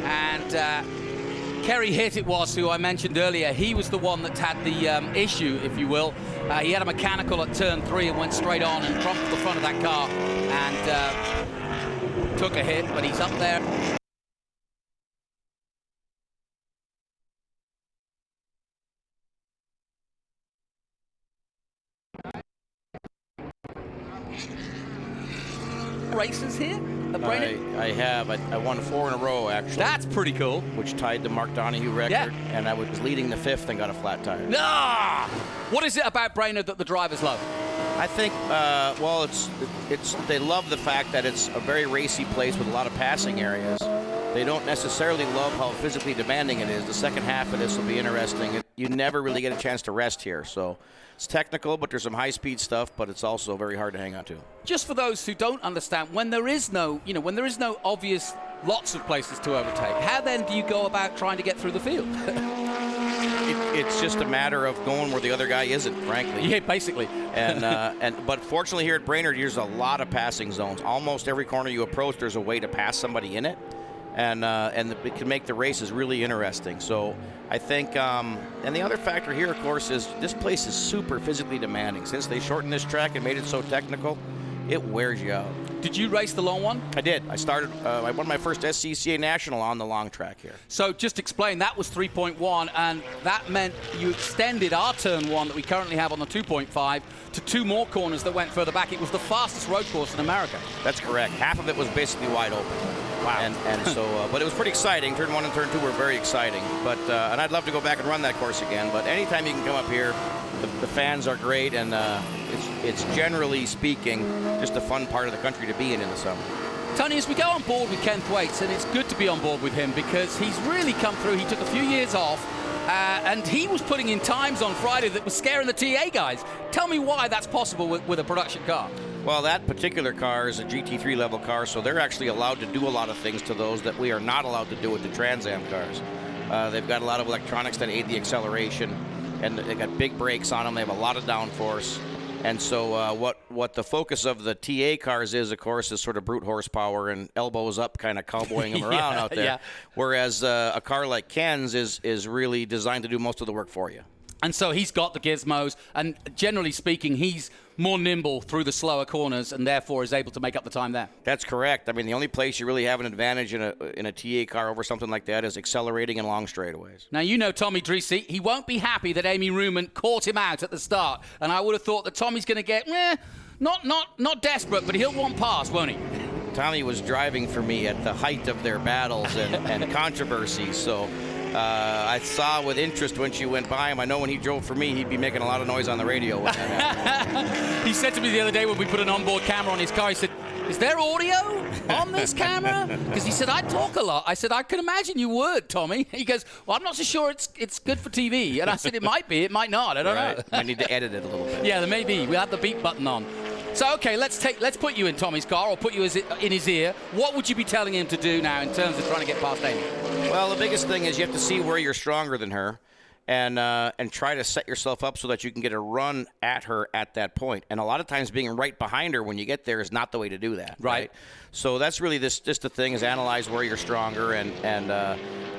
D: And Kerry Hitt it was, who I mentioned earlier. He was the one that had the issue, if you will. He had a mechanical at turn 3 and went straight on and trumped the front of that car and took a hit, but he's up there. Races here at Brainerd?
M: I have. I won 4 in a row, actually.
D: That's pretty cool.
M: Which tied the Mark Donahue record,
D: yeah.
M: And I was leading the 5th and got a flat tire.
D: Ah! What is it about Brainerd that the drivers love?
M: I think, well, they love the fact that it's a very racy place with a lot of passing areas. They don't necessarily love how physically demanding it is. The second half of this will be interesting. You never really get a chance to rest here, so it's technical, but there's some high-speed stuff, but it's also very hard to hang on to.
D: Just for those who don't understand, when there is no, when there is no obvious lots of places to overtake, how then do you go about trying to get through the field?
M: It's just a matter of going where the other guy isn't, frankly.
D: Yeah, basically.
M: But fortunately here at Brainerd, there's a lot of passing zones. Almost every corner you approach, there's a way to pass somebody in it. And it can make the races really interesting. So I think, and the other factor here, of course, is this place is super physically demanding. Since they shortened this track and made it so technical, it wears you out.
D: Did you race the long one?
M: I did. I won my first SCCA National on the long track here.
D: So just explain, that was 3.1, and that meant you extended our turn 1 that we currently have on the 2.5 to 2 more corners that went further back. It was the fastest road course in America.
M: That's correct. Half of it was basically wide open.
D: Wow.
M: And so, but it was pretty exciting. Turn 1 and turn 2 were very exciting. But and I'd love to go back and run that course again. But anytime you can come up here, the fans are great, and it's generally speaking just a fun part of the country to be in the summer.
D: Tony, as we go on board with Ken Thwaites, and it's good to be on board with him because he's really come through. He took a few years off, and he was putting in times on Friday that was scaring the TA guys. Tell me why that's possible with a production car.
M: Well, that particular car is a GT3 level car, so they're actually allowed to do a lot of things to those that we are not allowed to do with the Trans Am cars. They've got a lot of electronics that aid the acceleration, and they've got big brakes on them. They have a lot of downforce. And so what the focus of the TA cars is, of course, is sort of brute horsepower and elbows up kind of cowboying them around out there. Yeah. Whereas a car like Ken's is really designed to do most of the work for you.
D: And so he's got the gizmos, and generally speaking, he's more nimble through the slower corners and therefore is able to make up the time there.
M: That's correct. I mean, the only place you really have an advantage in a TA car over something like that is accelerating in long straightaways.
D: Now, you know Tommy Dreesy. He won't be happy that Amy Ruman caught him out at the start, and I would have thought that Tommy's going to get, not desperate, but he'll want past, won't he?
M: Tommy was driving for me at the height of their battles and controversy, so I saw with interest when she went by him. I know when he drove for me, he'd be making a lot of noise on the radio. When that happened.
D: He said to me the other day when we put an onboard camera on his car, he said, "Is there audio?" on this camera? Because he said, I talk a lot. I said, I can imagine you would, Tommy. He goes, well, I'm not so sure it's good for TV. And I said, it might be, it might not. I don't know.
M: I need to edit it a little bit.
D: Yeah, there may be. We'll have the beep button on. So, okay, let's put you in Tommy's car or put you in his ear. What would you be telling him to do now in terms of trying to get past Amy?
M: Well, the biggest thing is you have to see where you're stronger than her and try to set yourself up so that you can get a run at her at that point. And a lot of times being right behind her when you get there is not the way to do that. Right. So that's really just the thing is analyze where you're stronger and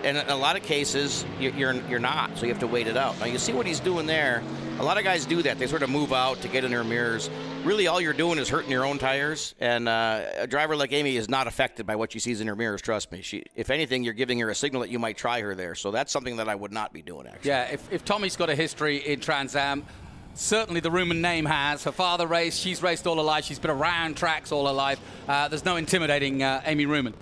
M: in a lot of cases, you're not, so you have to wait it out. Now, you see what he's doing there. A lot of guys do that. They sort of move out to get in their mirrors. Really, all you're doing is hurting your own tires, and a driver like Amy is not affected by what she sees in her mirrors, trust me. If anything, you're giving her a signal that you might try her there, so that's something that I would not be doing, actually.
D: Yeah, if Tommy's got a history in Trans Am, certainly the Ruman name has. Her father raced, she's raced all her life, she's been around tracks all her life. There's no intimidating Amy Ruman.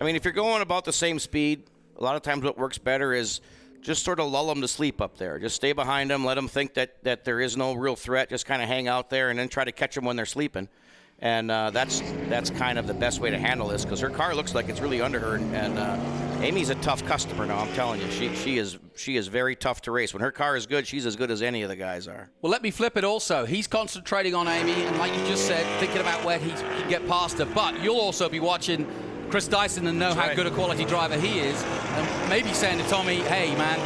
M: I mean, if you're going about the same speed, a lot of times what works better is just sort of lull them to sleep up there. Just stay behind them, let them think that there is no real threat. Just kind of hang out there and then try to catch them when they're sleeping. And that's kind of the best way to handle this because her car looks like it's really under her. And Amy's a tough customer now, I'm telling you. She is very tough to race. When her car is good, she's as good as any of the guys are.
D: Well, let me flip it also. He's concentrating on Amy, and like you just said, thinking about where he can get past her. But you'll also be watching Chris Dyson and know how good a quality driver he is, and maybe saying to Tommy, hey man,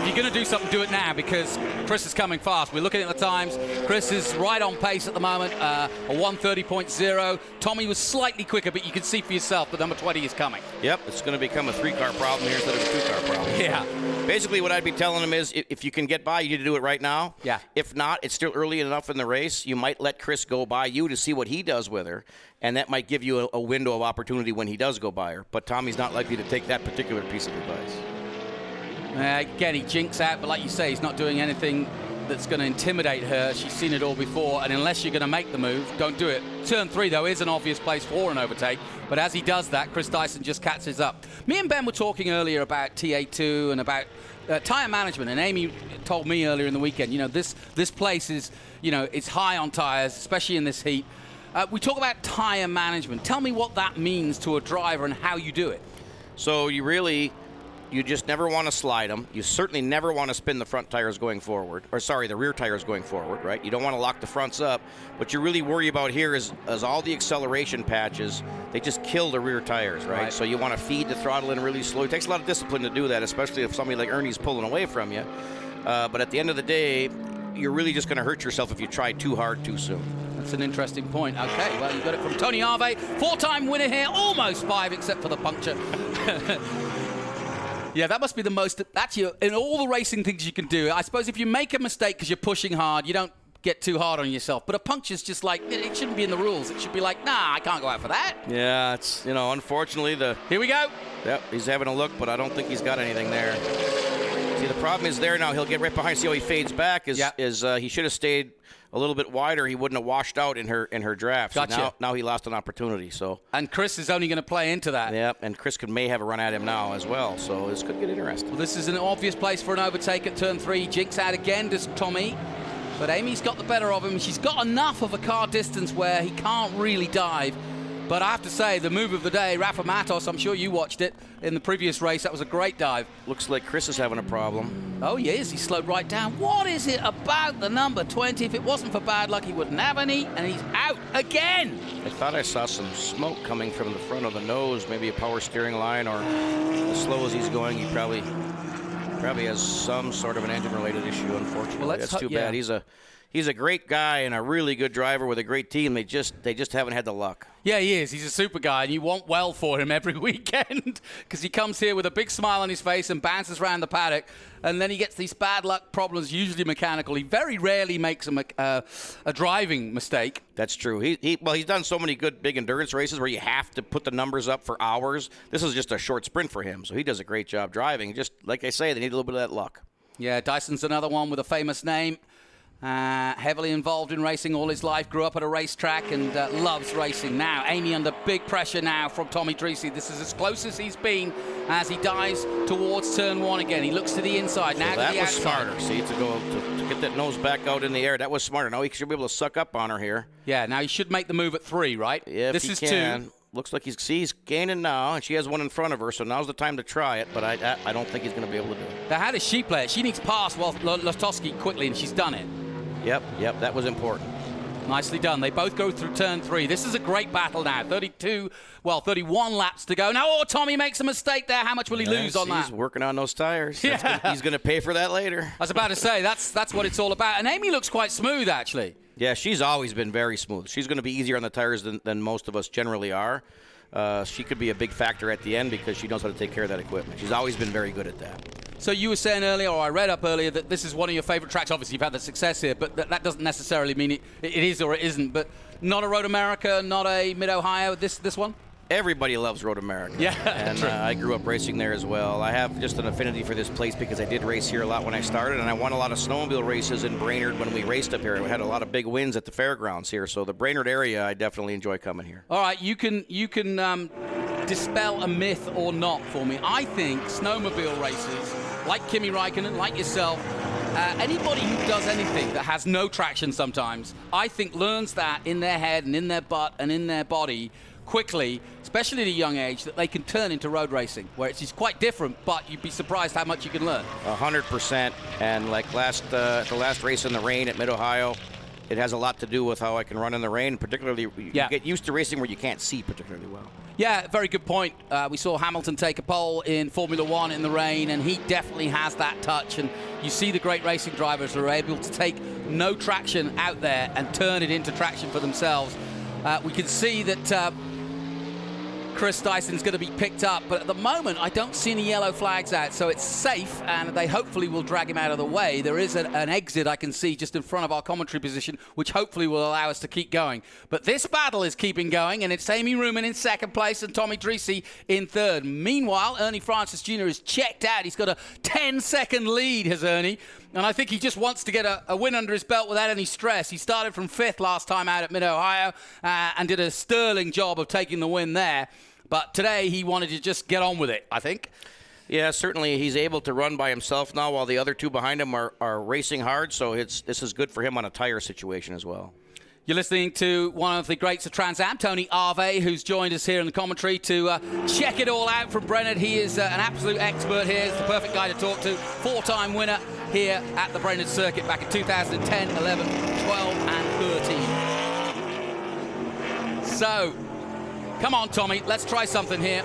D: if you're going to do something, do it now because Chris is coming fast. We're looking at the times. Chris is right on pace at the moment, a 1:30.0. Tommy was slightly quicker, but you can see for yourself that number 20 is coming.
M: Yep, it's going to become a 3-car problem here instead of a 2-car problem.
D: Yeah.
M: Basically, what I'd be telling him is if you can get by, you need to do it right now.
D: Yeah.
M: If not, it's still early enough in the race. You might let Chris go by you to see what he does with her, and that might give you a window of opportunity when he does go by her. But Tommy's not likely to take that particular piece of advice.
D: Again, he jinks out, but like you say, he's not doing anything that's going to intimidate her. She's seen it all before, and unless you're going to make the move, don't do it. Turn 3, though, is an obvious place for an overtake, but as he does that, Chris Dyson just catches up. Me and Ben were talking earlier about TA2 and about tire management, and Amy told me earlier in the weekend, you know, this place is, you know, it's high on tires, especially in this heat. We talk about tire management. Tell me what that means to a driver and how you do it.
M: So you just never want to slide them. You certainly never want to spin the front tires going forward, or sorry, the rear tires going forward, right? You don't want to lock the fronts up. What you really worry about here is all the acceleration patches, they just kill the rear tires, right? So you want to feed the throttle in really slow. It takes a lot of discipline to do that, especially if somebody like Ernie's pulling away from you. But at the end of the day, you're really just going to hurt yourself if you try too hard too soon.
D: That's an interesting point. Okay, well, you got it from Tony Harvey. 4-time winner here, almost 5 except for the puncture. Yeah, that must be the most, that's in all the racing things you can do. I suppose if you make a mistake because you're pushing hard, you don't get too hard on yourself. But a puncture's just like, it shouldn't be in the rules. It should be like, nah, I can't go out for that.
M: Yeah, it's, you know, unfortunately
D: Here we go.
M: Yep, he's having a look, but I don't think he's got anything there. See, the problem is there now. He'll get right behind. See how he fades back? He should have stayed a little bit wider. He wouldn't have washed out in her draft.
D: Gotcha.
M: So now he lost an opportunity. So.
D: And Chris is only going to play into that.
M: Yep, and Chris may have a run at him now as well. So this could get interesting.
D: Well, this is an obvious place for an overtake at turn 3. Jinx out again, does Tommy. But Amy's got the better of him. She's got enough of a car distance where he can't really dive. But I have to say, the move of the day, Rafa Matos, I'm sure you watched it in the previous race. That was a great dive.
M: Looks like Chris is having a problem.
D: Oh, he is. He slowed right down. What is it about the number 20? If it wasn't for bad luck, he wouldn't have any. And he's out again.
M: I thought I saw some smoke coming from the front of the nose, maybe a power steering line, or as slow as he's going, he probably has some sort of an engine-related issue, unfortunately. Well, that's too bad. He's a great guy and a really good driver with a great team. They just haven't had the luck.
D: Yeah, he is. He's a super guy, and you want well for him every weekend because he comes here with a big smile on his face and bounces around the paddock, and then he gets these bad luck problems, usually mechanical. He very rarely makes a driving mistake.
M: That's true. He's done so many good big endurance races where you have to put the numbers up for hours. This is just a short sprint for him, so he does a great job driving. Just like I say, they need a little bit of that luck.
D: Yeah, Dyson's another one with a famous name. Heavily involved in racing all his life, grew up at a racetrack and loves racing now. Amy under big pressure now from Tommy Dreesy. This is as close as he's been as he dives towards turn 1 again. He looks to the inside, now to the outside.
M: That was smarter, see, to get that nose back out in the air. That was smarter. Now he should be able to suck up on her here.
D: Yeah, now he should make the move at 3, right?
M: If
D: this
M: he
D: is
M: can.
D: 2.
M: looks like he's gaining now, and she has one in front of her, so now's the time to try it, but I don't think he's going to be able to do it.
D: Now, how does she play it? She needs past Lostowski quickly, and she's done it.
M: Yep, that was important.
D: Nicely done. They both go through turn 3. This is a great battle now. 31 laps to go. Now, Tommy makes a mistake there. How much will he lose on that?
M: He's working on those tires.
D: Yeah.
M: He's going to pay for that later.
D: I was about to say, that's what it's all about. And Amy looks quite smooth, actually.
M: Yeah, she's always been very smooth. She's going to be easier on the tires than most of us generally are. She could be a big factor at the end because she knows how to take care of that equipment. She's always been very good at that.
D: So you were saying earlier, or I read up earlier, that this is one of your favorite tracks. Obviously, you've had the success here, but that doesn't necessarily mean it is or it isn't. But not a Road America, not a Mid-Ohio, this one?
M: Everybody loves Road America.
D: Yeah,
M: and I grew up racing there as well. I have just an affinity for this place because I did race here a lot when I started, and I won a lot of snowmobile races in Brainerd when we raced up here. We had a lot of big wins at the fairgrounds here, so the Brainerd area, I definitely enjoy coming here.
D: All right, you can dispel a myth or not for me. I think snowmobile races, like Kimi Räikkönen, like yourself, anybody who does anything that has no traction sometimes, I think learns that in their head and in their butt and in their body quickly, especially at a young age, that they can turn into road racing, where it's quite different, but you'd be surprised how much you can learn.
M: 100%, and like the last race in the rain at Mid-Ohio, it has a lot to do with how I can run in the rain, particularly you get used to racing where you can't see particularly well.
D: Yeah, very good point. We saw Hamilton take a pole in Formula One in the rain, and he definitely has that touch. And you see the great racing drivers who are able to take no traction out there and turn it into traction for themselves. We can see that Chris Dyson's going to be picked up, but at the moment I don't see any yellow flags out, so it's safe, and they hopefully will drag him out of the way. There is an exit I can see just in front of our commentary position, which hopefully will allow us to keep going. But this battle is keeping going, and it's Amy Ruman in second place and Tommy Dreese in third. Meanwhile, Ernie Francis Jr. is checked out. He's got a 10-second lead, has Ernie, and I think he just wants to get a win under his belt without any stress. He started from 5th last time out at Mid-Ohio and did a sterling job of taking the win there. But today he wanted to just get on with it, I think.
M: Yeah, certainly he's able to run by himself now while the other two behind him are racing hard, so this is good for him on a tire situation as well.
D: You're listening to one of the greats of Trans Am, Tony Arve, who's joined us here in the commentary to check it all out from Brainerd. He is an absolute expert here. He's the perfect guy to talk to. 4-time winner here at the Brainerd circuit back in 2010, 11, 12, and 13. So, come on, Tommy, let's try something here.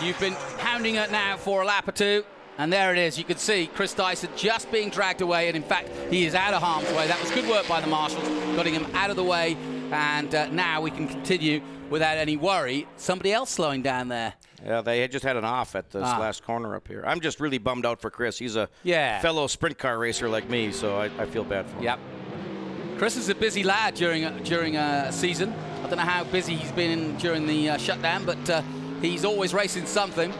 D: You've been hounding it now for a lap or two, and there it is. You can see Chris Dyson just being dragged away, and in fact, he is out of harm's way. That was good work by the marshals, getting him out of the way, and now we can continue without any worry. Somebody else slowing down there.
M: Yeah, they had just had an off at this last corner up here. I'm just really bummed out for Chris. He's a fellow sprint car racer like me, so I feel bad for him.
D: Yep. Chris is a busy lad during a season. I don't know how busy he's been during the shutdown, but he's always racing something.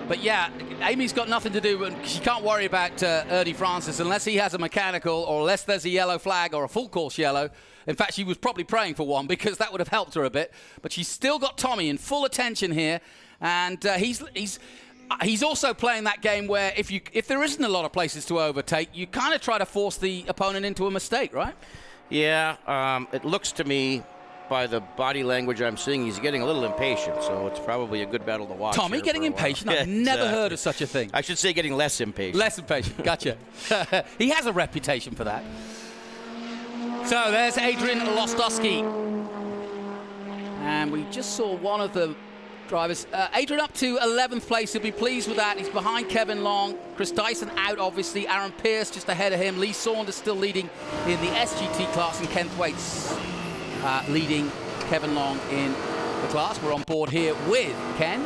D: But yeah, Amy's got nothing to do, and she can't worry about Ernie Francis unless he has a mechanical or unless there's a yellow flag or a full course yellow. In fact, she was probably praying for one because that would have helped her a bit. But she's still got Tommy in full attention here, and he's also playing that game where if there isn't a lot of places to overtake, you kind of try to force the opponent into a mistake, right?
M: Yeah, it looks to me by the body language I'm seeing, he's getting a little impatient, so it's probably a good battle to watch.
D: Tommy getting impatient? I've never heard of such a thing.
M: I should say getting less impatient.
D: Less impatient, gotcha. He has a reputation for that. So there's Adrian Lostowski. And we just saw one of the drivers. Adrian up to 11th place. He'll be pleased with that. He's behind Kevin Long. Chris Dyson out, obviously. Aaron Pierce just ahead of him. Lee Saunders still leading in the SGT class, and Ken Thwaites leading Kevin Long in the class. We're on board here with Ken.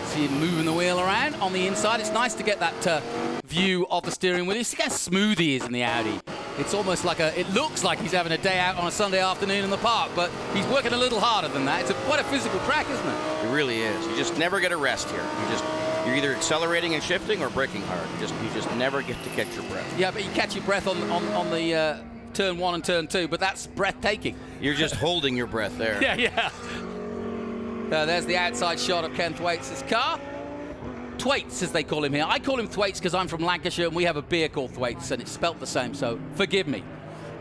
D: See him moving the wheel around on the inside. It's nice to get that view of the steering wheel. You see how smooth he is in the Audi. It's almost like it looks like he's having a day out on a Sunday afternoon in the park, but he's working a little harder than that. It's quite a physical track, isn't it?
M: It really is. You just never get a rest here. You're either accelerating and shifting or braking hard. You just never get to catch your breath.
D: Yeah, but you catch your breath on the turn 1 and turn 2, but that's breathtaking.
M: You're just holding your breath there.
D: Yeah. There's the outside shot of Ken Thwaites' car. Thwaites, as they call him here. I call him Thwaites because I'm from Lancashire and we have a beer called Thwaites and it's spelt the same, so forgive me.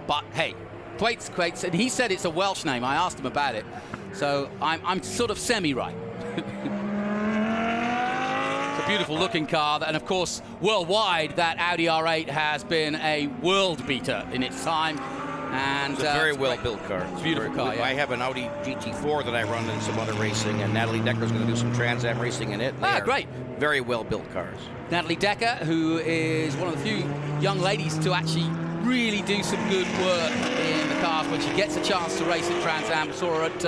D: But hey, Thwaites, and he said it's a Welsh name. I asked him about it, so I'm sort of semi-right. It's a beautiful looking car, and of course, worldwide, that Audi R8 has been a world beater in its time. And
M: it's a very well-built car.
D: It's a beautiful car, yeah.
M: I have an Audi GT4 that I run in some other racing, and Natalie Decker's going to do some Trans Am racing in it.
D: Great.
M: Very well-built cars.
D: Natalie Decker, who is one of the few young ladies to actually really do some good work in the cars when she gets a chance to race at Trans Am. Saw her at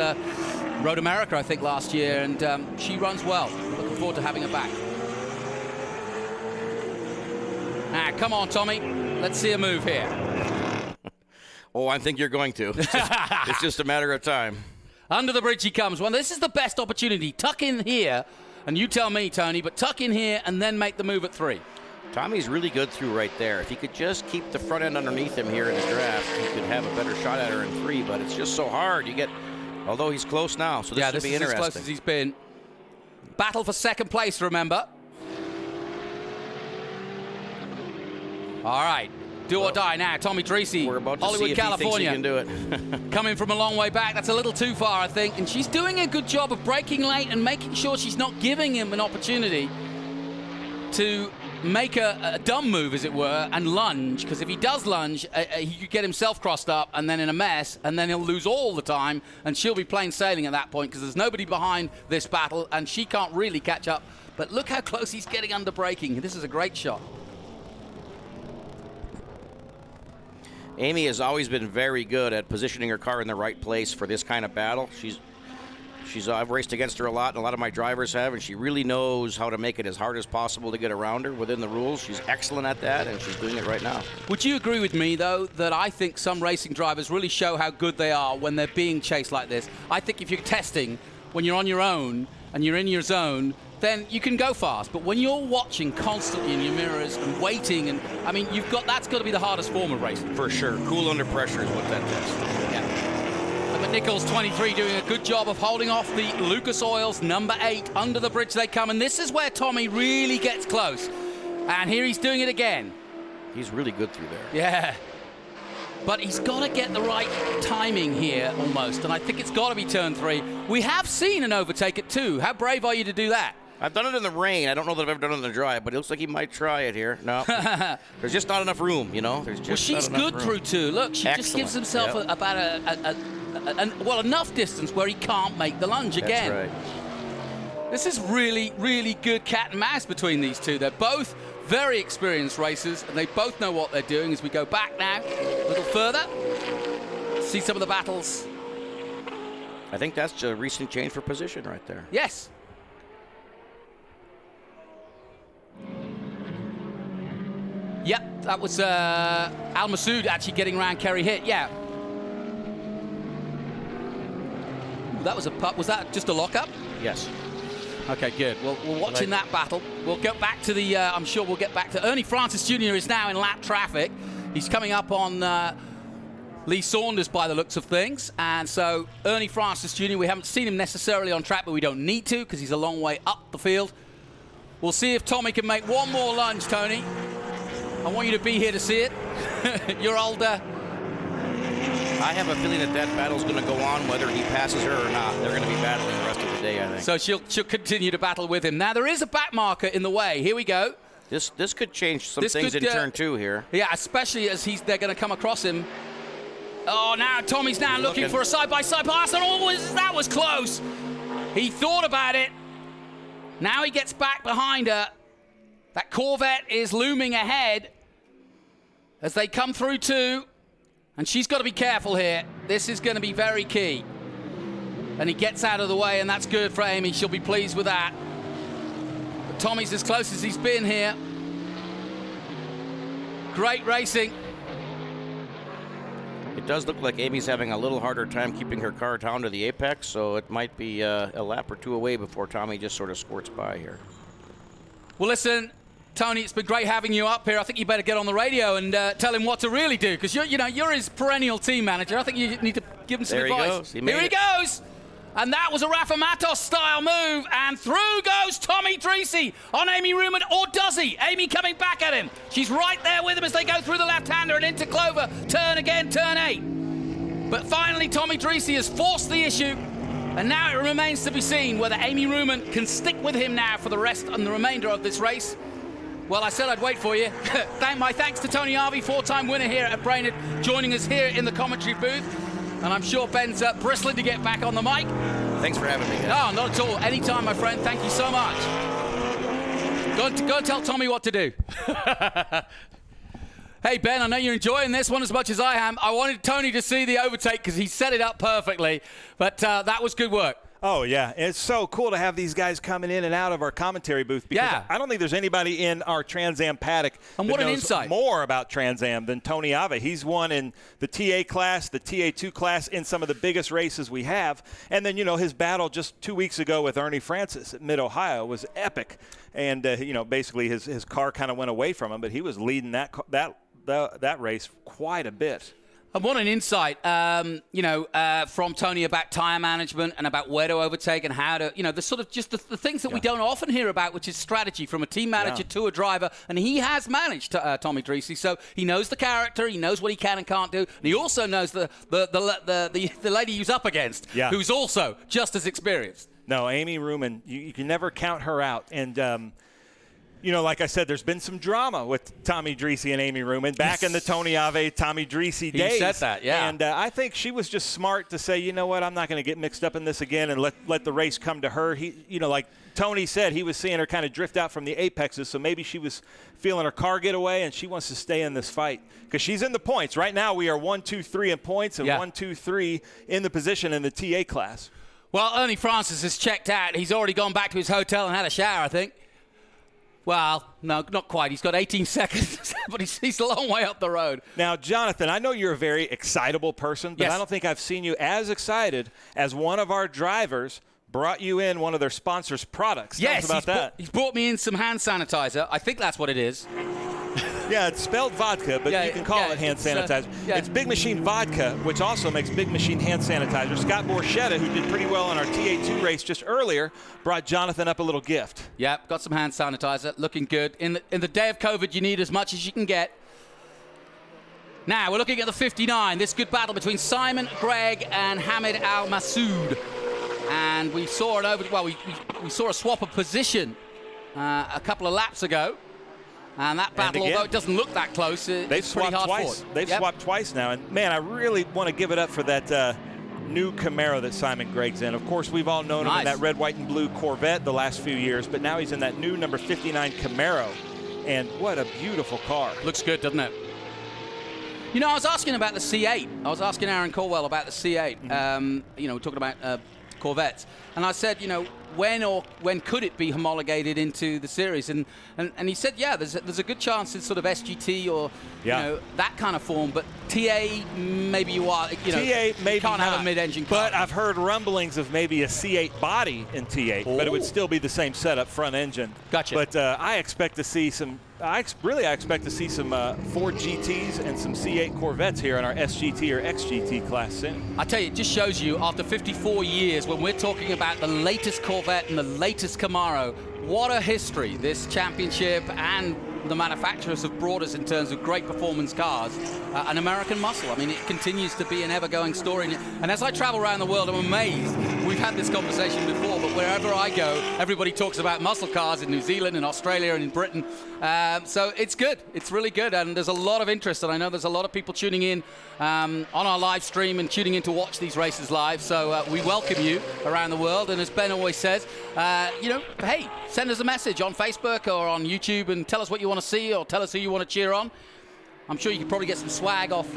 D: Road America, I think, last year, and she runs well. Looking forward to having her back. Now, come on, Tommy. Let's see a move here.
M: Oh, I think you're going to. It's just a matter of time.
D: Under the bridge he comes. Well, this is the best opportunity. Tuck in here, and you tell me, Tony, but tuck in here and then make the move at 3.
M: Tommy's really good through right there. If he could just keep the front end underneath him here in the draft, he could have a better shot at her in 3, but it's just so hard. You get, although he's close now, so this should be interesting.
D: As close as he's been. Battle for second place, remember. All right. Do or die now. Tommy Treacy,
M: we're about to
D: Hollywood,
M: see if
D: California.
M: He thinks he can do it.
D: Coming from a long way back. That's a little too far, I think. And she's doing a good job of braking late and making sure she's not giving him an opportunity to make a dumb move, as it were, and lunge. Because if he does lunge, he could get himself crossed up and then in a mess, and then he'll lose all the time, and she'll be plain sailing at that point because there's nobody behind this battle, and she can't really catch up. But look how close he's getting under braking. This is a great shot.
M: Amy has always been very good at positioning her car in the right place for this kind of battle. I've raced against her a lot, and a lot of my drivers have, and she really knows how to make it as hard as possible to get around her within the rules. She's excellent at that, and she's doing it right now.
D: Would you agree with me, though, that I think some racing drivers really show how good they are when they're being chased like this? I think if you're testing, when you're on your own and you're in your zone, then you can go fast. But when you're watching constantly in your mirrors and waiting, and I mean, that's got to be the hardest form of racing.
M: For sure. Cool under pressure is what that does.
D: Yeah. But Nichols, 23, doing a good job of holding off the Lucas Oils number 8. Under the bridge they come, and this is where Tommy really gets close. And here he's doing it again.
M: He's really good through there.
D: Yeah. But he's got to get the right timing here, almost. And I think it's got to be turn 3. We have seen an overtake at 2. How brave are you to do that?
M: I've done it in the rain. I don't know that I've ever done it in the dry, but it looks like he might try it here. No, there's just not enough room, you know. There's just
D: well, she's good room. Through 2. Look, she just gives himself about enough distance where he can't make the lunge again.
M: That's right.
D: This is really, really good cat and mouse between these two. They're both very experienced racers, and they both know what they're doing. As we go back now, a little further, see some of the battles.
M: I think that's a recent change for position right there.
D: Yes. Yep, that was Al Masood actually getting around Kerry Hitt. Yeah. That was a putt. Was that just a lockup?
M: Yes.
D: Okay, good. Well, we're watching that battle. We'll get back to the, I'm sure we'll get back to Ernie Francis Jr. is now in lap traffic. He's coming up on Lee Saunders by the looks of things. And so Ernie Francis Jr., we haven't seen him necessarily on track, but we don't need to because he's a long way up the field. We'll see if Tommy can make one more lunge, Tony. I want you to be here to see it. You're older.
M: I have a feeling that battle's going to go on whether he passes her or not. They're going to be battling the rest of the day, I think.
D: So she'll continue to battle with him. Now, there is a back marker in the way. Here we go.
M: This could change some things in turn 2 here.
D: Yeah, especially as they're going to come across him. Oh, now Tommy's now looking for a side-by-side pass, and that was close. He thought about it. Now he gets back behind her. That Corvette is looming ahead as they come through 2. And she's got to be careful here. This is going to be very key. And he gets out of the way, and that's good for Amy. She'll be pleased with that. But Tommy's as close as he's been here. Great racing.
M: It does look like Amy's having a little harder time keeping her car down to the apex, so it might be a lap or 2 away before Tommy just sort of squirts by here.
D: Well, listen, Tony, it's been great having you up here. I think you better get on the radio and tell him what to really do, because you're his perennial team manager. I think you need to give him some advice. Here he goes. And that was a Rafa Matos-style move, and through goes Tommy Treacy on Amy Ruman, or does he? Amy coming back at him. She's right there with him as they go through the left-hander and into Clover. Turn again, turn 8. But finally, Tommy Dreese has forced the issue, and now it remains to be seen whether Amy Ruman can stick with him now for the rest and the remainder of this race. Well, I said I'd wait for you. My thanks to Tony Harvey, 4-time winner here at Brainerd, joining us here in the commentary booth. And I'm sure Ben's bristling to get back on the mic.
S: Thanks for having me.
D: No, not at all. Anytime, my friend. Thank you so much. Go and tell Tommy what to do. Hey, Ben, I know you're enjoying this one as much as I am. I wanted Tony to see the overtake because he set it up perfectly, but that was good work.
R: Oh, yeah. It's so cool to have these guys coming in and out of our commentary booth because I don't think there's anybody in our Trans Am paddock
D: and
R: that knows more about Trans Am than Tony Ave. He's won in the TA class, the TA2 class, in some of the biggest races we have. And then, you know, his battle just 2 weeks ago with Ernie Francis at Mid-Ohio was epic. And, you know, basically his car kind of went away from him, but he was leading that race quite a bit.
D: And what an insight, from Tony about tire management and about where to overtake and how to, the sort of just the things that we don't often hear about, which is strategy from a team manager to a driver. And he has managed Tommy Dreese, so he knows the character, he knows what he can and can't do, and he also knows the lady he's up against, who's also just as experienced.
R: No, Amy Ruman, you can never count her out. And like I said, there's been some drama with Tommy Dreese and Amy Ruman back in the Tony Ave, Tommy Dreese days.
D: He said that, yeah.
R: And I think she was just smart to say, you know what, I'm not going to get mixed up in this again and let the race come to her. Like Tony said, he was seeing her kind of drift out from the apexes, so maybe she was feeling her car get away, and she wants to stay in this fight because she's in the points. Right now we are 1, 2, 3 in points and 1, 2, 3 in the position in the TA class.
D: Well, Ernie Francis has checked out. He's already gone back to his hotel and had a shower, I think. Well, no, not quite. He's got 18 seconds, but he's a long way up the road.
R: Now, Jonathan, I know you're a very excitable person, but I don't think I've seen you as excited as one of our drivers brought you in one of their sponsors' products. Tell us about that.
D: He's brought me in some hand sanitizer. I think that's what it is.
R: Yeah, it's spelled vodka, but you can call it hand sanitizer. It's Big Machine Vodka, which also makes Big Machine hand sanitizer. Scott Borchetta, who did pretty well on our TA2 race just earlier, brought Jonathan up a little gift.
D: Yep, got some hand sanitizer, looking good. In the day of COVID, you need as much as you can get. Now, we're looking at the 59. This good battle between Simon, Greg, and Hamid Al Masood. And we saw we saw a swap of position a couple of laps ago. And that battle, although it doesn't look that close, it's pretty hard fought.
R: They've swapped twice now. And, man, I really want to give it up for that new Camaro that Simon Gregg's in. Of course, we've all known him in that red, white, and blue Corvette the last few years, but now he's in that new number 59 Camaro. And what a beautiful car.
D: Looks good, doesn't it? You know, I was asking about the C8. I was asking Aaron Colwell about the C8. We're talking about Corvettes. And I said, when could it be homologated into the series? And he said, there's a good chance it's sort of SGT or that kind of form, but TA maybe
R: TA maybe
D: can't have a mid-engine car.
R: But I've heard rumblings of maybe a C8 body in T8, but it would still be the same setup, front engine.
D: Gotcha.
R: But I expect to see some. I expect to see some Ford GTs and some C8 Corvettes here in our SGT or XGT class soon.
D: I tell you, it just shows you, after 54 years, when we're talking about the latest Corvette and the latest Camaro, what a history this championship and the manufacturers have brought us in terms of great performance cars. An American muscle. I mean, it continues to be an ever-going story. And as I travel around the world, I'm amazed. We've had this conversation before, but wherever I go, everybody talks about muscle cars in New Zealand, in Australia, and in Britain. So it's good. It's really good. And there's a lot of interest. And I know there's a lot of people tuning in on our live stream and tuning in to watch these races live. So we welcome you around the world. And as Ben always says, hey, send us a message on Facebook or on YouTube and tell us what you want to see or tell us who you want to cheer on. I'm sure you could probably get some swag off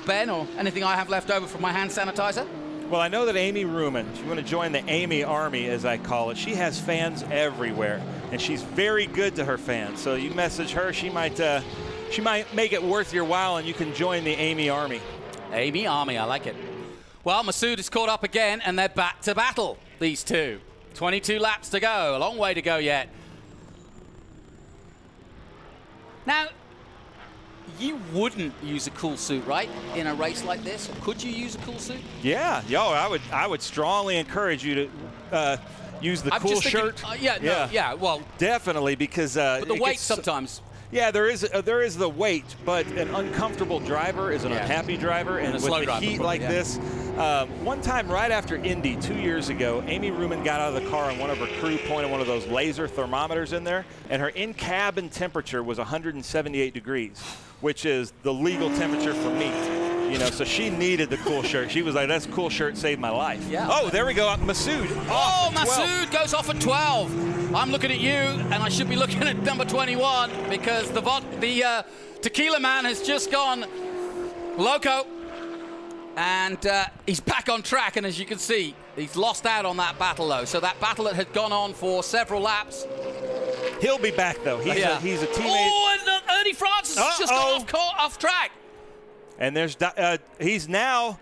D: Ben or anything I have left over from my hand sanitizer.
R: Well, I know that Amy Ruman, she's going to join the Amy Army, as I call it. She has fans everywhere, and she's very good to her fans. So you message her, she might make it worth your while, and you can join the Amy Army.
D: Amy Army, I like it. Well, Masood is caught up again, and they're back to battle, these two. 22 laps to go, a long way to go yet. Now, you wouldn't use a cool suit, right, in a race like this? Or could you use a cool suit?
R: Yeah, I would strongly encourage you to use the cool shirt.
D: Well,
R: definitely, because
D: but the weight sometimes.
R: Yeah, there is the weight, but an uncomfortable driver is an unhappy driver, and with the heat like this. One time right after Indy 2 years ago, Amy Ruman got out of the car and one of her crew pointed one of those laser thermometers in there, and her in-cabin temperature was 178 degrees, which is the legal temperature for meat. You know, so she needed the cool shirt. She was like, "That's a cool shirt, saved my life."
D: Yeah.
R: Oh, there we go. Masood.
D: Oh, Masood goes off at 12. I'm looking at you, and I should be looking at number 21 because the tequila man has just gone loco, and he's back on track. And as you can see, he's lost out on that battle, though. So that battle that had gone on for several laps.
R: He'll be back, though. He's a teammate.
D: Oh, and Ernie Francis has just gone off track.
R: And there's he's now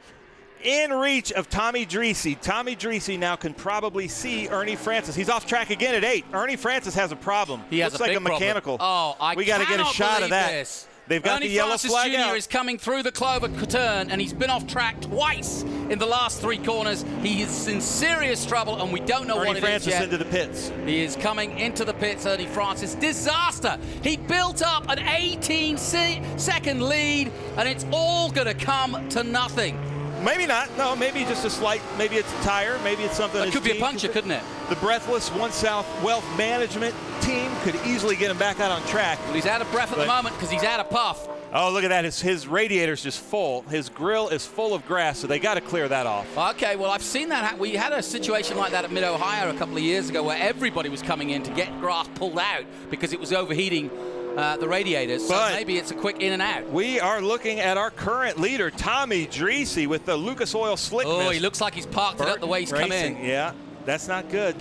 R: in reach of Tommy Dreese. Tommy Dreese now can probably see Ernie Francis. He's off track again at 8. Ernie Francis has a problem.
D: He has
R: Looks like a mechanical.
D: Problem.
R: We got to get a shot of that.
D: This.
R: They've got
D: Ernie
R: the yellow
D: Francis
R: flag
D: Jr.
R: out.
D: is coming through the clover turn, and he's been off track twice in the last 3 corners. He is in serious trouble, and we don't know what it is yet.
R: Ernie Francis into the pits.
D: He is coming into the pits, Ernie Francis. Disaster. He built up an 18-second lead, and it's all going to come to nothing.
R: Maybe not. No, maybe just a slight, maybe it's a tire, maybe it's something.
D: It could be a puncture, couldn't it?
R: The breathless One South Wealth Management team could easily get him back out on track.
D: Well, he's out of breath at the moment because he's out of puff.
R: Oh, look at that. His radiator's just full. His grill is full of grass, so they got to clear that off.
D: Okay, well, I've seen that. We had a situation like that at Mid-Ohio a couple of years ago where everybody was coming in to get grass pulled out because it was overheating the radiators. So maybe it's a quick in and out.
R: We are looking at our current leader, Tommy Dreese, with the Lucas Oil slick mist.
D: Oh, he looks like he's parked it up the way he's come in.
R: Yeah, that's not good.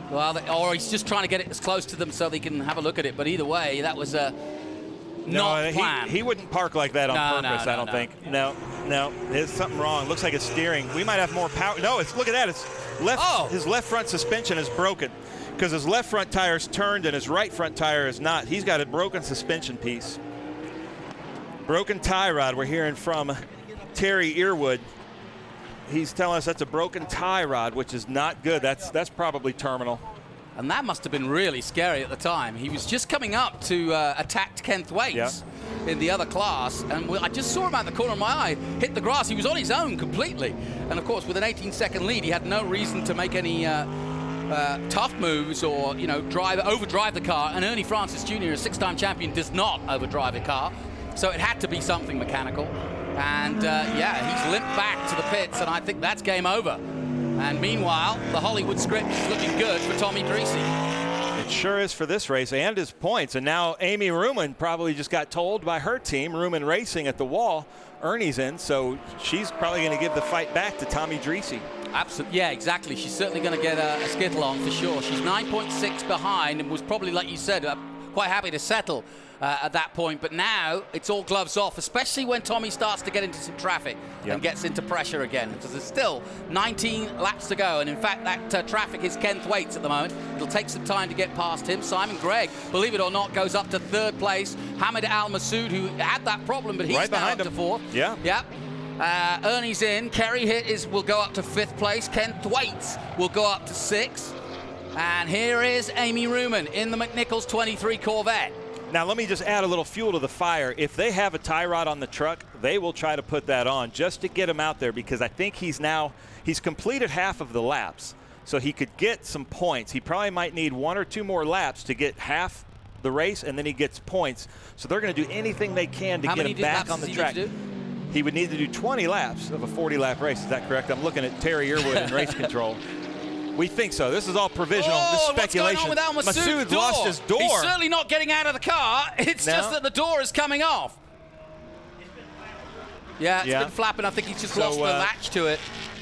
D: Well, or he's just trying to get it as close to them so they can have a look at it. But either way, that was not planned.
R: He wouldn't park like that on purpose, I don't think. No, there's something wrong. Looks like it's steering. We might have more power. No, look at that. His left front suspension is broken because his left front tire is turned and his right front tire is not. He's got a broken suspension piece. Broken tie rod. We're hearing from Terry Earwood. He's telling us that's a broken tie rod, which is not good. That's probably terminal.
D: And that must have been really scary at the time. He was just coming up to attack Ken Thwaites in the other class, and I just saw him out the corner of my eye hit the grass. He was on his own completely. And, of course, with an 18-second lead, he had no reason to make any tough moves or, overdrive the car. And Ernie Francis Jr., a 6-time champion, does not overdrive a car. So it had to be something mechanical. And, he's limped back to the pits, and I think that's game over. And meanwhile, the Hollywood script is looking good for Tommy Dreese.
R: It sure is for this race and his points. And now Amy Ruman probably just got told by her team, Ruman Racing at the wall, Ernie's in, so she's probably going to give the fight back to Tommy Dreese.
D: Absolutely, yeah, exactly. She's certainly going to get a skittle on for sure. She's 9.6 behind and was probably, like you said, quite happy to settle at that point. But now it's all gloves off, especially when Tommy starts to get into some traffic and gets into pressure again. Because there's still 19 laps to go. And in fact, that traffic is Ken Thwaites at the moment. It'll take some time to get past him. Simon Gregg, believe it or not, goes up to 3rd place. Hamid Al Masood, who had that problem, but he's
R: right
D: now up
R: behind
D: to 4th.
R: Yeah.
D: Yep. Ernie's in. Kerry Hitt will go up to 5th place. Ken Thwaites will go up to 6th. And here is Amy Ruman in the McNichols 23 Corvette.
R: Now, let me just add a little fuel to the fire. If they have a tie rod on the truck, they will try to put that on just to get him out there, because I think he's completed half of the laps, so he could get some points. He probably might need 1 or 2 more laps to get half the race, and then he gets points. So they're going to do anything they can to get him back on the track. He would need to do 20 laps of a 40-lap race. Is that correct? I'm looking at Terry Earwood in race control. We think so. This is all provisional. This is speculation.
D: What's going on with Al Masood's
R: lost his door.
D: He's certainly not getting out of the car. It's just that the door is coming off. Yeah, it's been flapping. I think he's just lost the latch to it.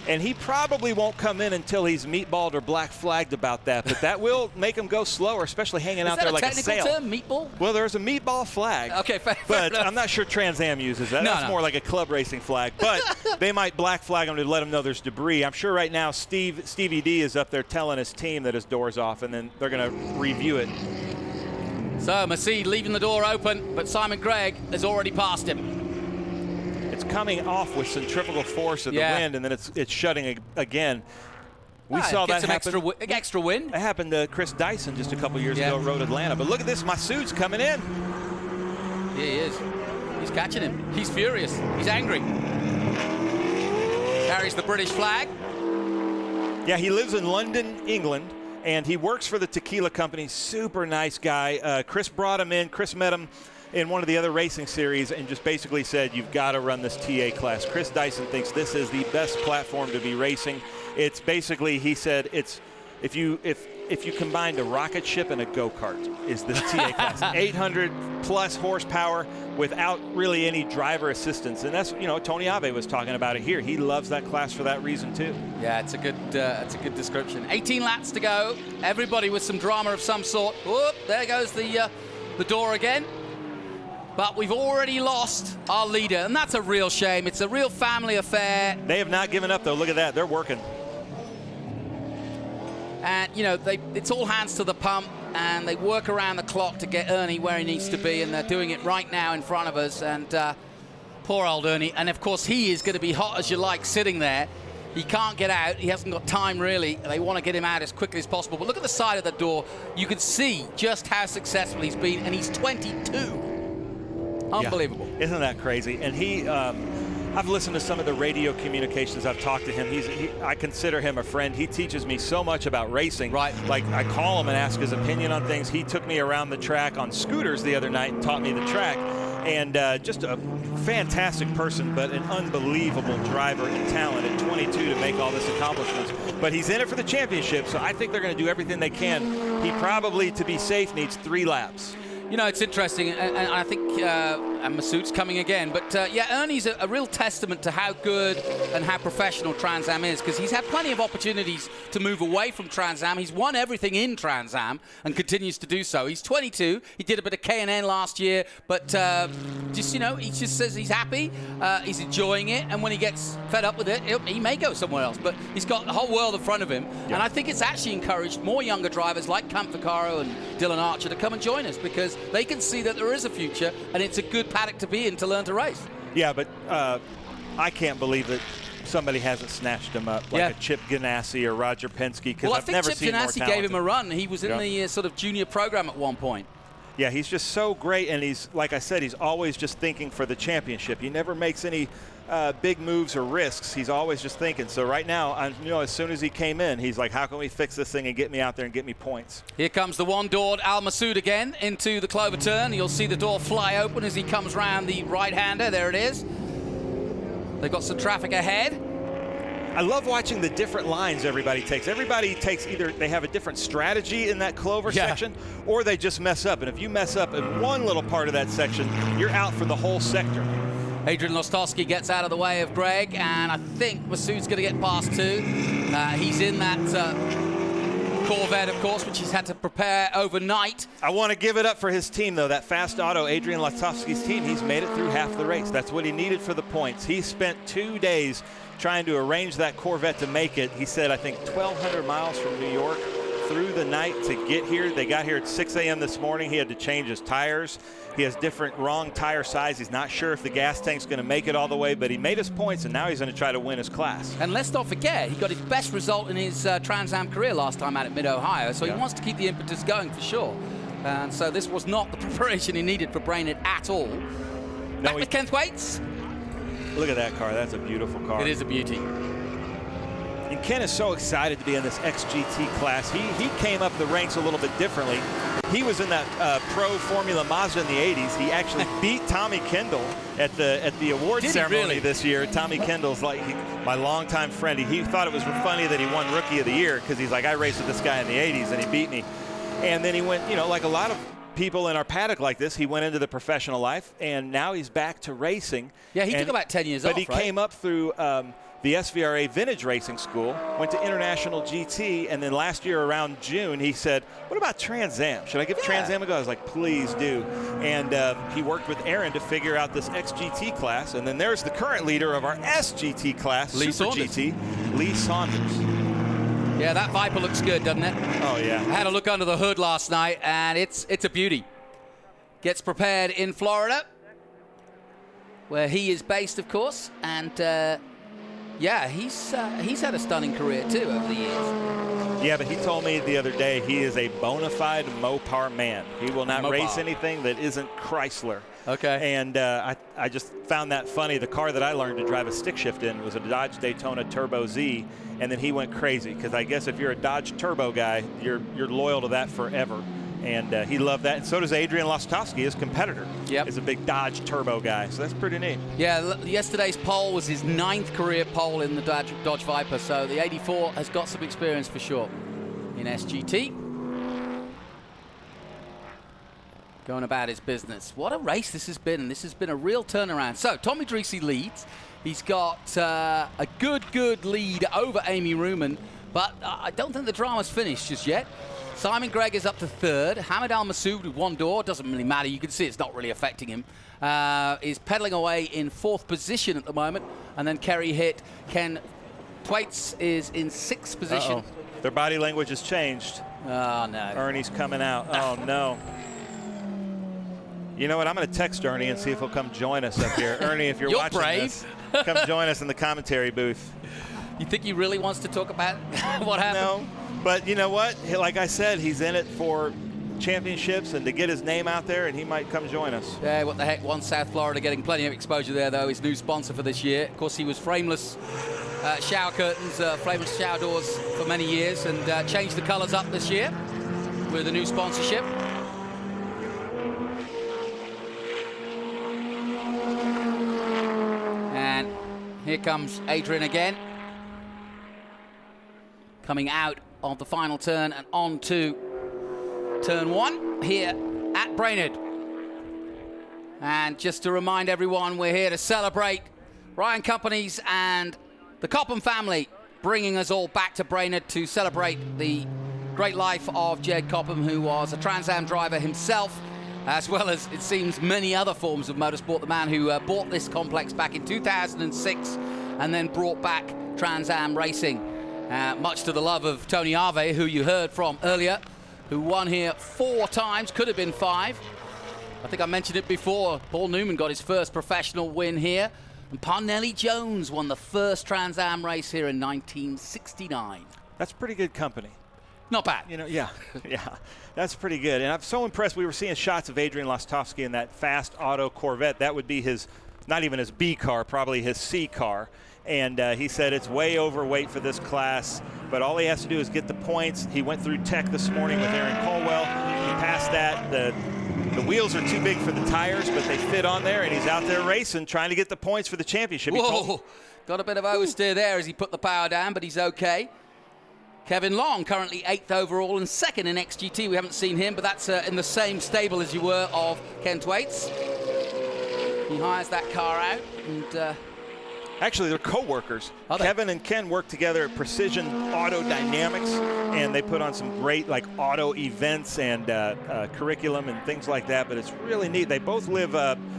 R: And he probably won't come in until he's meatballed or black flagged about that. But that will make him go slower, especially hanging out there like a sail.
D: Is that a technical term, meatball?
R: Well, there's a meatball flag.
D: Okay, fair
R: But
D: enough.
R: I'm not sure Trans Am uses that. That's more like a club racing flag. But they might black flag him to let him know there's debris. I'm sure right now Stevie D is up there telling his team that his door's off, and then they're going to review it.
D: So Masood leaving the door open, but Simon Gregg has already passed him.
R: It's coming off with centrifugal force of the wind, and then it's shutting again. We saw that happen.
D: Extra win.
R: It happened to Chris Dyson just a couple years ago at Road Atlanta. But look at this, Masood's coming in.
D: Here he is. He's catching him. He's furious. He's angry. Carries the British flag.
R: Yeah, he lives in London, England, and he works for the tequila company. Super nice guy. Chris brought him in. Chris met him in one of the other racing series and just basically said, you've got to run this TA class. Chris Dyson thinks this is the best platform to be racing. It's basically, he said, it's if you combined a rocket ship and a go-kart is this TA class. 800 plus horsepower without really any driver assistance. And that's, you know, Tony Ave was talking about it here. He loves that class for that reason too.
D: Yeah, it's a good description. 18 laps to go. Everybody with some drama of some sort. Whoop, there goes the door again. But we've already lost our leader, and that's a real shame. It's a real family affair.
R: They have not given up, though. Look at that. They're working.
D: And, you know, it's all hands to the pump, and they work around the clock to get Ernie where he needs to be, and they're doing it right now in front of us. And poor old Ernie. And, of course, he is going to be hot as you like sitting there. He can't get out. He hasn't got time, really. They want to get him out as quickly as possible. But look at the side of the door. You can see just how successful he's been, and he's 22. Unbelievable.
R: Yeah. Isn't that crazy? And he, I've listened to some of the radio communications. I've talked to him. I consider him a friend. He teaches me so much about racing.
D: Right.
R: Like, I call him and ask his opinion on things. He took me around the track on scooters the other night and taught me the track. And just a fantastic person, but an unbelievable driver and talent at 22 to make all this accomplishments. But he's in it for the championship, so I think they're going to do everything they can. He probably, to be safe, needs 3 laps.
D: You know, it's interesting, and I think Masoud's coming again. But, yeah, Ernie's a real testament to how good and how professional Trans Am is, because he's had plenty of opportunities to move away from Trans Am. He's won everything in Trans Am and continues to do so. He's 22. He did a bit of K&N last year, but just, you know, he just says he's happy. He's enjoying it, and when he gets fed up with it, he may go somewhere else. But he's got the whole world in front of him, and I think it's actually encouraged more younger drivers like Camp Vaccaro and Dylan Archer to come and join us, because they can see that there is a future, and it's a good paddock to be in to learn to race.
R: Yeah, but I can't believe that somebody hasn't snatched him up, like a Chip Ganassi or Roger Penske, because I've never seen more talented.
D: Well, I think Chip Ganassi gave him a run. He was in the sort of junior program at one point.
R: Yeah, he's just so great, and he's, like I said, he's always just thinking for the championship. He never makes any big moves or risks. He's always just thinking. So right now, you know, as soon as he came in, he's like, how can we fix this thing and get me out there and get me points?
D: Here comes the one-doored Al Masoud again into the clover turn. You'll see the door fly open as he comes round the right-hander. There it is. They've got some traffic ahead.
R: I love watching the different lines everybody takes. Everybody takes either they have a different strategy in that clover section, or they just mess up. And if you mess up in one little part of that section, you're out for the whole sector.
D: Adrian Lostofsky gets out of the way of Greg, and I think Masoud's going to get past too. He's in that Corvette, of course, which he's had to prepare overnight.
R: I want to give it up for his team, though. That Fast Auto, Adrian Lostofsky's team, he's made it through half the race. That's what he needed for the points. He spent 2 days trying to arrange that Corvette to make it. He said, I think, 1,200 miles from New York through the night to get here. They got here at 6 a.m. this morning. He had to change his tires. He has different wrong tire size. He's not sure if the gas tank's going to make it all the way, but he made his points, and now he's going to try to win his class.
D: And let's not forget, he got his best result in his Trans Am career last time out at Mid-Ohio, so he wants to keep the impetus going for sure. And so this was not the preparation he needed for Brainerd at all. Back with Kent Waits.
R: Look at that car. That's a beautiful car.
D: It is a beauty.
R: And Ken is so excited to be in this XGT class. He came up the ranks a little bit differently. He was in that Pro Formula Mazda in the 80s. He actually beat Tommy Kendall at the award ceremony this year. Tommy Kendall's like my longtime friend. He thought it was funny that he won Rookie of the Year, because he's like, I raced with this guy in the 80s and he beat me. And then he went, you know, like a lot of people in our paddock like this, he went into the professional life, and now he's back to racing.
D: Yeah, he took about 10 years off,
R: But he came up through the SVRA Vintage Racing School, went to International GT, and then last year around June, he said, what about Trans Am? Should I give Trans Am a go? I was like, please do. And he worked with Aaron to figure out this XGT class, and then there's the current leader of our SGT class, Super GT, Lee Saunders.
D: Yeah, that Viper looks good, doesn't it?
R: Oh, yeah.
D: I had a look under the hood last night, and it's a beauty. Gets prepared in Florida, where he is based, of course, and yeah, he's had a stunning career too over the years.
R: Yeah, but he told me the other day he is a bona fide Mopar man. He will not race anything that isn't Chrysler.
D: Okay.
R: And I just found that funny. The car that I learned to drive a stick shift in was a Dodge Daytona Turbo Z, and then he went crazy because I guess if you're a Dodge Turbo guy, you're loyal to that forever. And he loved that, and so does Adrian Lostofsky, his competitor.
D: Yep.
R: Is a big Dodge Turbo guy, so that's pretty neat.
D: Yeah, yesterday's pole was his 9th career pole in the Dodge Viper, so the 84 has got some experience for sure in SGT. Going about his business. What a race this has been, and this has been a real turnaround. So Tommy Dreese leads. He's got a good lead over Amy Ruman, but I don't think the drama's finished just yet. Simon Gregg is up to 3rd. Hamid Al Masoud with 1 door. Doesn't really matter. You can see it's not really affecting him. Is pedaling away in 4th position at the moment. And then Kerry Hitt. Ken Thwaites is in 6th position.
R: Their body language has changed.
D: Oh, no.
R: Ernie's coming out. Oh, no. You know what? I'm going to text Ernie and see if he'll come join us up here. Ernie, if you're watching
D: brave.
R: this, come join us in the commentary booth.
D: You think he really wants to talk about what happened?
R: No. But you know what? Like I said, he's in it for championships and to get his name out there, and he might come join us.
D: Yeah, what the heck? One South Florida getting plenty of exposure there, though. His new sponsor for this year. Of course, he was frameless shower curtains, frameless shower doors for many years, and changed the colors up this year with a new sponsorship. And here comes Adrian again. Coming out of the final turn and on to turn 1 here at Brainerd. And just to remind everyone, we're here to celebrate Ryan Companies and the Copham family bringing us all back to Brainerd to celebrate the great life of Jed Copham, who was a Trans Am driver himself, as well as, it seems, many other forms of motorsport. The man who bought this complex back in 2006 and then brought back Trans Am racing. Much to the love of Tony Ave, who you heard from earlier, who won here 4 times, could have been 5. I think I mentioned it before. Paul Newman got his first professional win here. And Parnelli Jones won the first Trans Am race here in 1969.
R: That's pretty good company.
D: Not bad.
R: You know, yeah, that's pretty good. And I'm so impressed. We were seeing shots of Adrian Lostofsky in that fast auto Corvette. That would be his, not even his B car, probably his C car. And he said it's way overweight for this class, but all he has to do is get the points. He went through tech this morning with Aaron Colwell. He passed that. The wheels are too big for the tires, but they fit on there, and he's out there racing, trying to get the points for the championship.
D: Whoa, got a bit of oversteer there as he put the power down, but he's okay. Kevin Long, currently 8th overall and 2nd in XGT. We haven't seen him, but that's in the same stable as you were of Ken Thwaites. He hires that car out, and
R: actually, they're co-workers. Kevin and Ken work together at Precision Auto Dynamics, and they put on some great auto events and curriculum and things like that, but it's really neat. They both live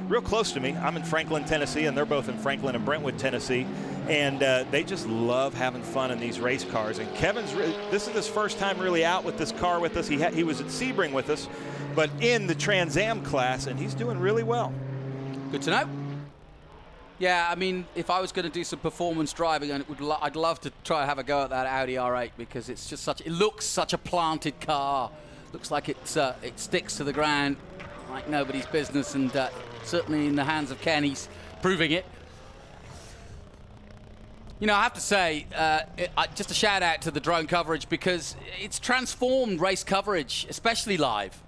R: real close to me. I'm in Franklin, Tennessee, and they're both in Franklin and Brentwood, Tennessee, and they just love having fun in these race cars. And Kevin's this is his first time really out with this car with us. He was at Sebring with us, but in the Trans Am class, and he's doing really well.
D: Good to know. Yeah, I mean, if I was going to do some performance driving, I'd love to try and have a go at that Audi R8 because it's just it looks such a planted car. Looks like it sticks to the ground like nobody's business, and certainly in the hands of Ken, he's proving it. You know, I have to say, just a shout out to the drone coverage because it's transformed race coverage, especially live.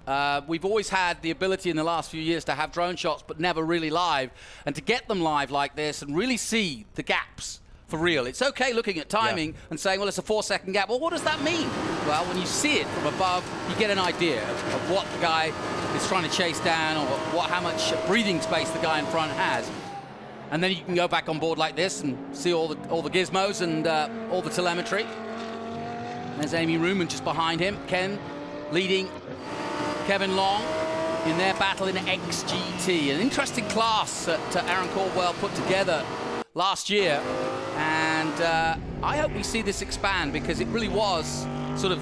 D: We've always had the ability in the last few years to have drone shots, but never really live. And to get them live like this and really see the gaps for real. It's okay looking at timing and saying, well, it's a 4-second gap. Well, what does that mean? Well, when you see it from above, you get an idea of what the guy is trying to chase down or how much breathing space the guy in front has. And then you can go back on board like this and see all the gizmos and all the telemetry. There's Amy Ruman just behind him. Ken leading Kevin Long in their battle in XGT. An interesting class that Aaron Caldwell put together last year. And I hope we see this expand because it really was sort of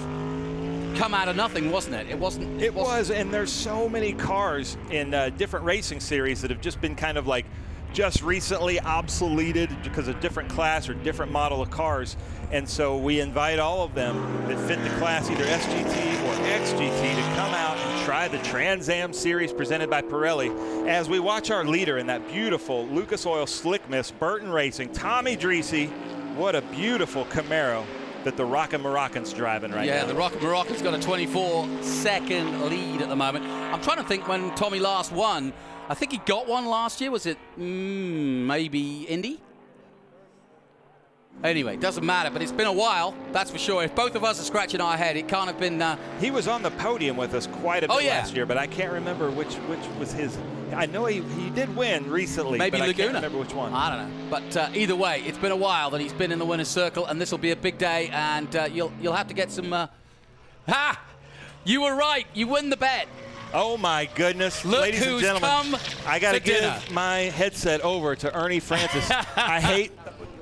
D: come out of nothing, wasn't it? It was,
R: and there's so many cars in different racing series that have just been kind of like just recently obsoleted because of different class or different model of cars. And so we invite all of them that fit the class, either SGT or XGT, to come out and try the Trans Am Series presented by Pirelli as we watch our leader in that beautiful Lucas Oil Slick Mist Burton Racing, Tommy Dreesy. What a beautiful Camaro that the Rockin' Moroccan's driving right now.
D: Yeah, the Rockin' Moroccan's got a 24-second lead at the moment. I'm trying to think when Tommy last won. I think he got one last year. Was it maybe Indy? Anyway, doesn't matter, but it's been a while, that's for sure. If both of us are scratching our head, it can't have been...
R: He was on the podium with us quite a bit last year, but I can't remember which was his... I know he did win recently,
D: maybe
R: but
D: Laguna.
R: I can't remember which one.
D: I don't know. But either way, it's been a while that he's been in the winner's circle, and this will be a big day, and you'll have to get some... Ha! You were right. You win the bet.
R: Oh, my goodness.
D: Look
R: Ladies and
D: who's
R: gentlemen,
D: come
R: I got to give
D: dinner.
R: my headset over to Ernie Francis.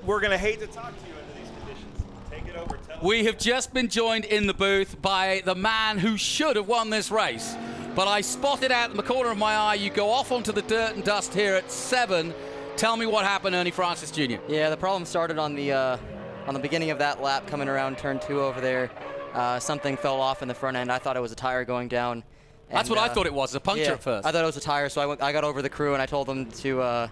R: We're going to hate to talk to you under these conditions. Take it over.
D: We have just been joined in the booth by the man who should have won this race. But I spotted out in the corner of my eye, you go off onto the dirt and dust here at 7. Tell me what happened, Ernie Francis Jr.
O: Yeah, the problem started on the beginning of that lap coming around turn 2 over there. Something fell off in the front end. I thought it was a tire going down.
D: That's what I thought it was, a puncture
O: yeah,
D: at first.
O: I thought it was a tire, so I got over the crew and I told them to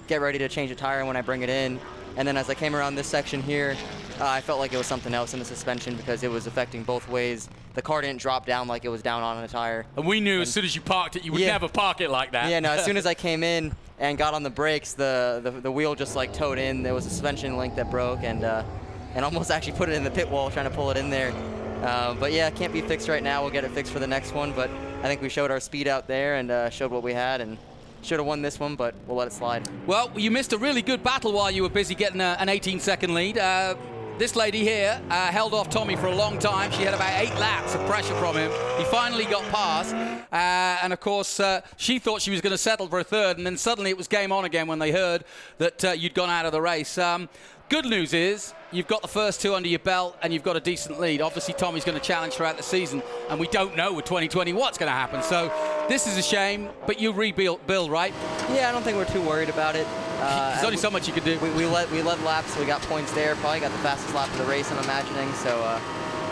O: get ready to change the tire when I bring it in. And then as I came around this section here, I felt like it was something else in the suspension because it was affecting both ways. The car didn't drop down like it was down on a tire.
D: And we knew as soon as you parked it, you would never park it like that.
O: Yeah, no, as soon as I came in and got on the brakes, the wheel just like towed in. There was a suspension link that broke and almost actually put it in the pit wall trying to pull it in there. But yeah, it can't be fixed right now. We'll get it fixed for the next one. But I think we showed our speed out there and showed what we had and should have won this one, but we'll let it slide.
D: Well, you missed a really good battle while you were busy getting an 18-second lead. This lady here held off Tommy for a long time. She had about 8 laps of pressure from him. He finally got past. And, of course, she thought she was going to settle for a third, and then suddenly it was game on again when they heard that you'd gone out of the race. Good news is you've got the first 2 under your belt and you've got a decent lead. Obviously, Tommy's going to challenge throughout the season, and we don't know with 2020 what's going to happen. So this is a shame, but you rebuild, right?
O: Yeah, I don't think we're too worried about it.
D: There's only so much you can do.
O: We led laps, so we got points there. Probably got the fastest lap of the race, I'm imagining. So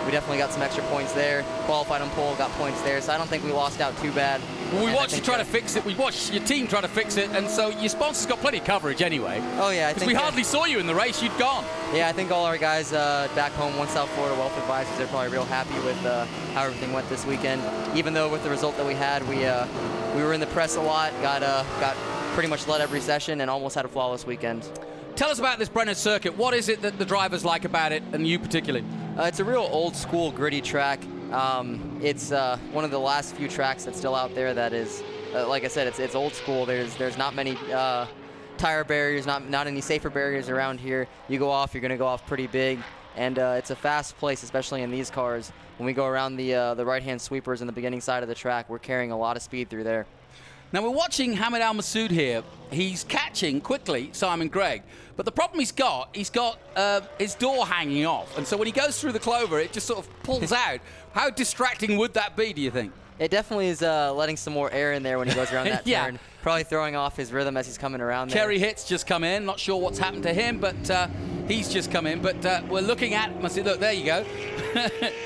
O: we definitely got some extra points there. Qualified on pole, got points there. So I don't think we lost out too bad.
D: Well, we watched you try to fix it. We watched your team try to fix it, and so your sponsors got plenty of coverage anyway.
O: Oh yeah,
D: because we hardly saw you in the race. You'd gone.
O: Yeah, I think all our guys back home, One South Florida Wealth Advisors, they're probably real happy with how everything went this weekend. Even though with the result that we had, we were in the press a lot, got pretty much led every session, and almost had a flawless weekend.
D: Tell us about this Brainerd circuit. What is it that the drivers like about it, and you particularly?
O: It's a real old school gritty track. It's one of the last few tracks that's still out there that is, like I said, it's old school. There's not many tire barriers, not any safer barriers around here. You go off, you're going to go off pretty big, and it's a fast place, especially in these cars. When we go around the right-hand sweepers in the beginning side of the track, we're carrying a lot of speed through there.
D: Now, we're watching Hamid Al-Masood here. He's catching quickly Simon Gregg. But the problem he's got his door hanging off. And so when he goes through the clover, it just sort of pulls out. How distracting would that be, do you think?
O: It definitely is letting some more air in there when he goes around that turn. Probably throwing off his rhythm as he's coming around there.
D: Kerry Hitt's just come in. Not sure what's happened to him, but he's just come in. But we're looking at Masood. Look, there you go.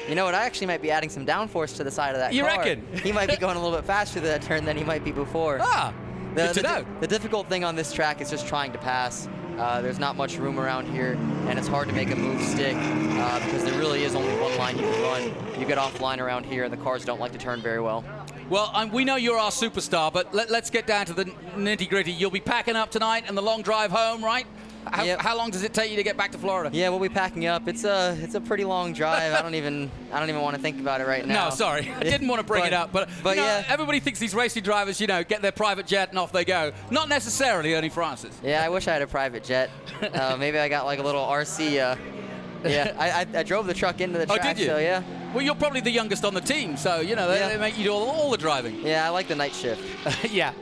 O: You know what? I actually might be adding some downforce to the side of that car.
D: You reckon?
O: He might be going a little bit faster to that turn than he might be before.
D: Ah, good to know.
O: The difficult thing on this track is just trying to pass. There's not much room around here, and it's hard to make a move stick because there really is only one line you can run. You get offline around here, and the cars don't like to turn very well.
D: Well, we know you're our superstar, but let's get down to the nitty-gritty. You'll be packing up tonight and the long drive home, right? How long does it take you to get back to Florida?
O: Yeah, we'll be packing up. It's a pretty long drive. I don't even want to think about it right now.
D: No, sorry, I didn't want to bring it up, but yeah, everybody thinks these racing drivers, get their private jet and off they go. Not necessarily, Ernie Francis.
O: Yeah, I wish I had a private jet. Maybe I got like a little RC. Yeah, I drove the truck into the track.
D: Oh, did you?
O: So yeah.
D: Well, you're probably the youngest on the team, so they make you do all the driving.
O: Yeah, I like the night shift.
D: Yeah.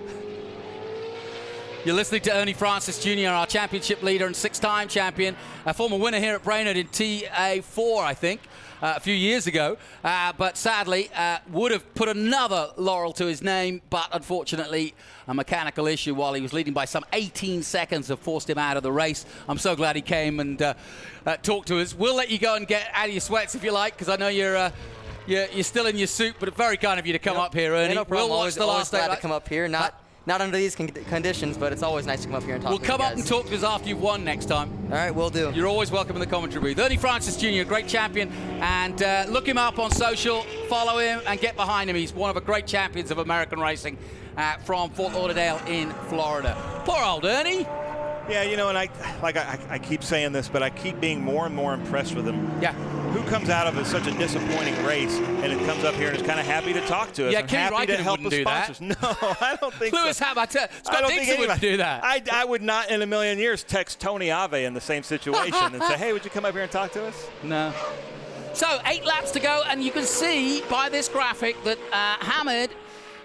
D: You're listening to Ernie Francis Jr., our championship leader and 6-time champion, a former winner here at Brainerd in TA4, I think, a few years ago. But sadly, would have put another laurel to his name, but unfortunately, a mechanical issue while he was leading by some 18 seconds have forced him out of the race. I'm so glad he came and talked to us. We'll let you go and get out of your sweats if you like, because I know you're still in your suit, but very kind of you to come up here, Ernie.
O: Yeah, no problem.
D: We'll watch the last
O: glad to come up here. Not under these conditions, but it's always nice to come up here and talk to you guys.
D: We'll come up and talk to us after you've won next time.
O: All right, we'll do.
D: You're always welcome in the commentary booth. Ernie Francis Jr., great champion, and look him up on social, follow him, and get behind him. He's one of the great champions of American racing from Fort Lauderdale in Florida. Poor old Ernie.
R: Yeah, you know, and I keep saying this, but I keep being more and more impressed with him.
D: Yeah.
R: Who comes out of such a disappointing race and it comes up here and is kind of happy to talk to us?
D: Yeah,
R: and
D: Kenny
R: happy to
D: Raikkonen
R: help
D: wouldn't
R: the
D: do
R: sponsors.
D: that.
R: No, I don't think
D: Lewis
R: so.
D: Hamilton, Scott Dixon wouldn't do that.
R: I would not in a million years text Tony Ave in the same situation and say, hey, would you come up here and talk to us?
D: No. So 8 laps to go, and you can see by this graphic that Hamid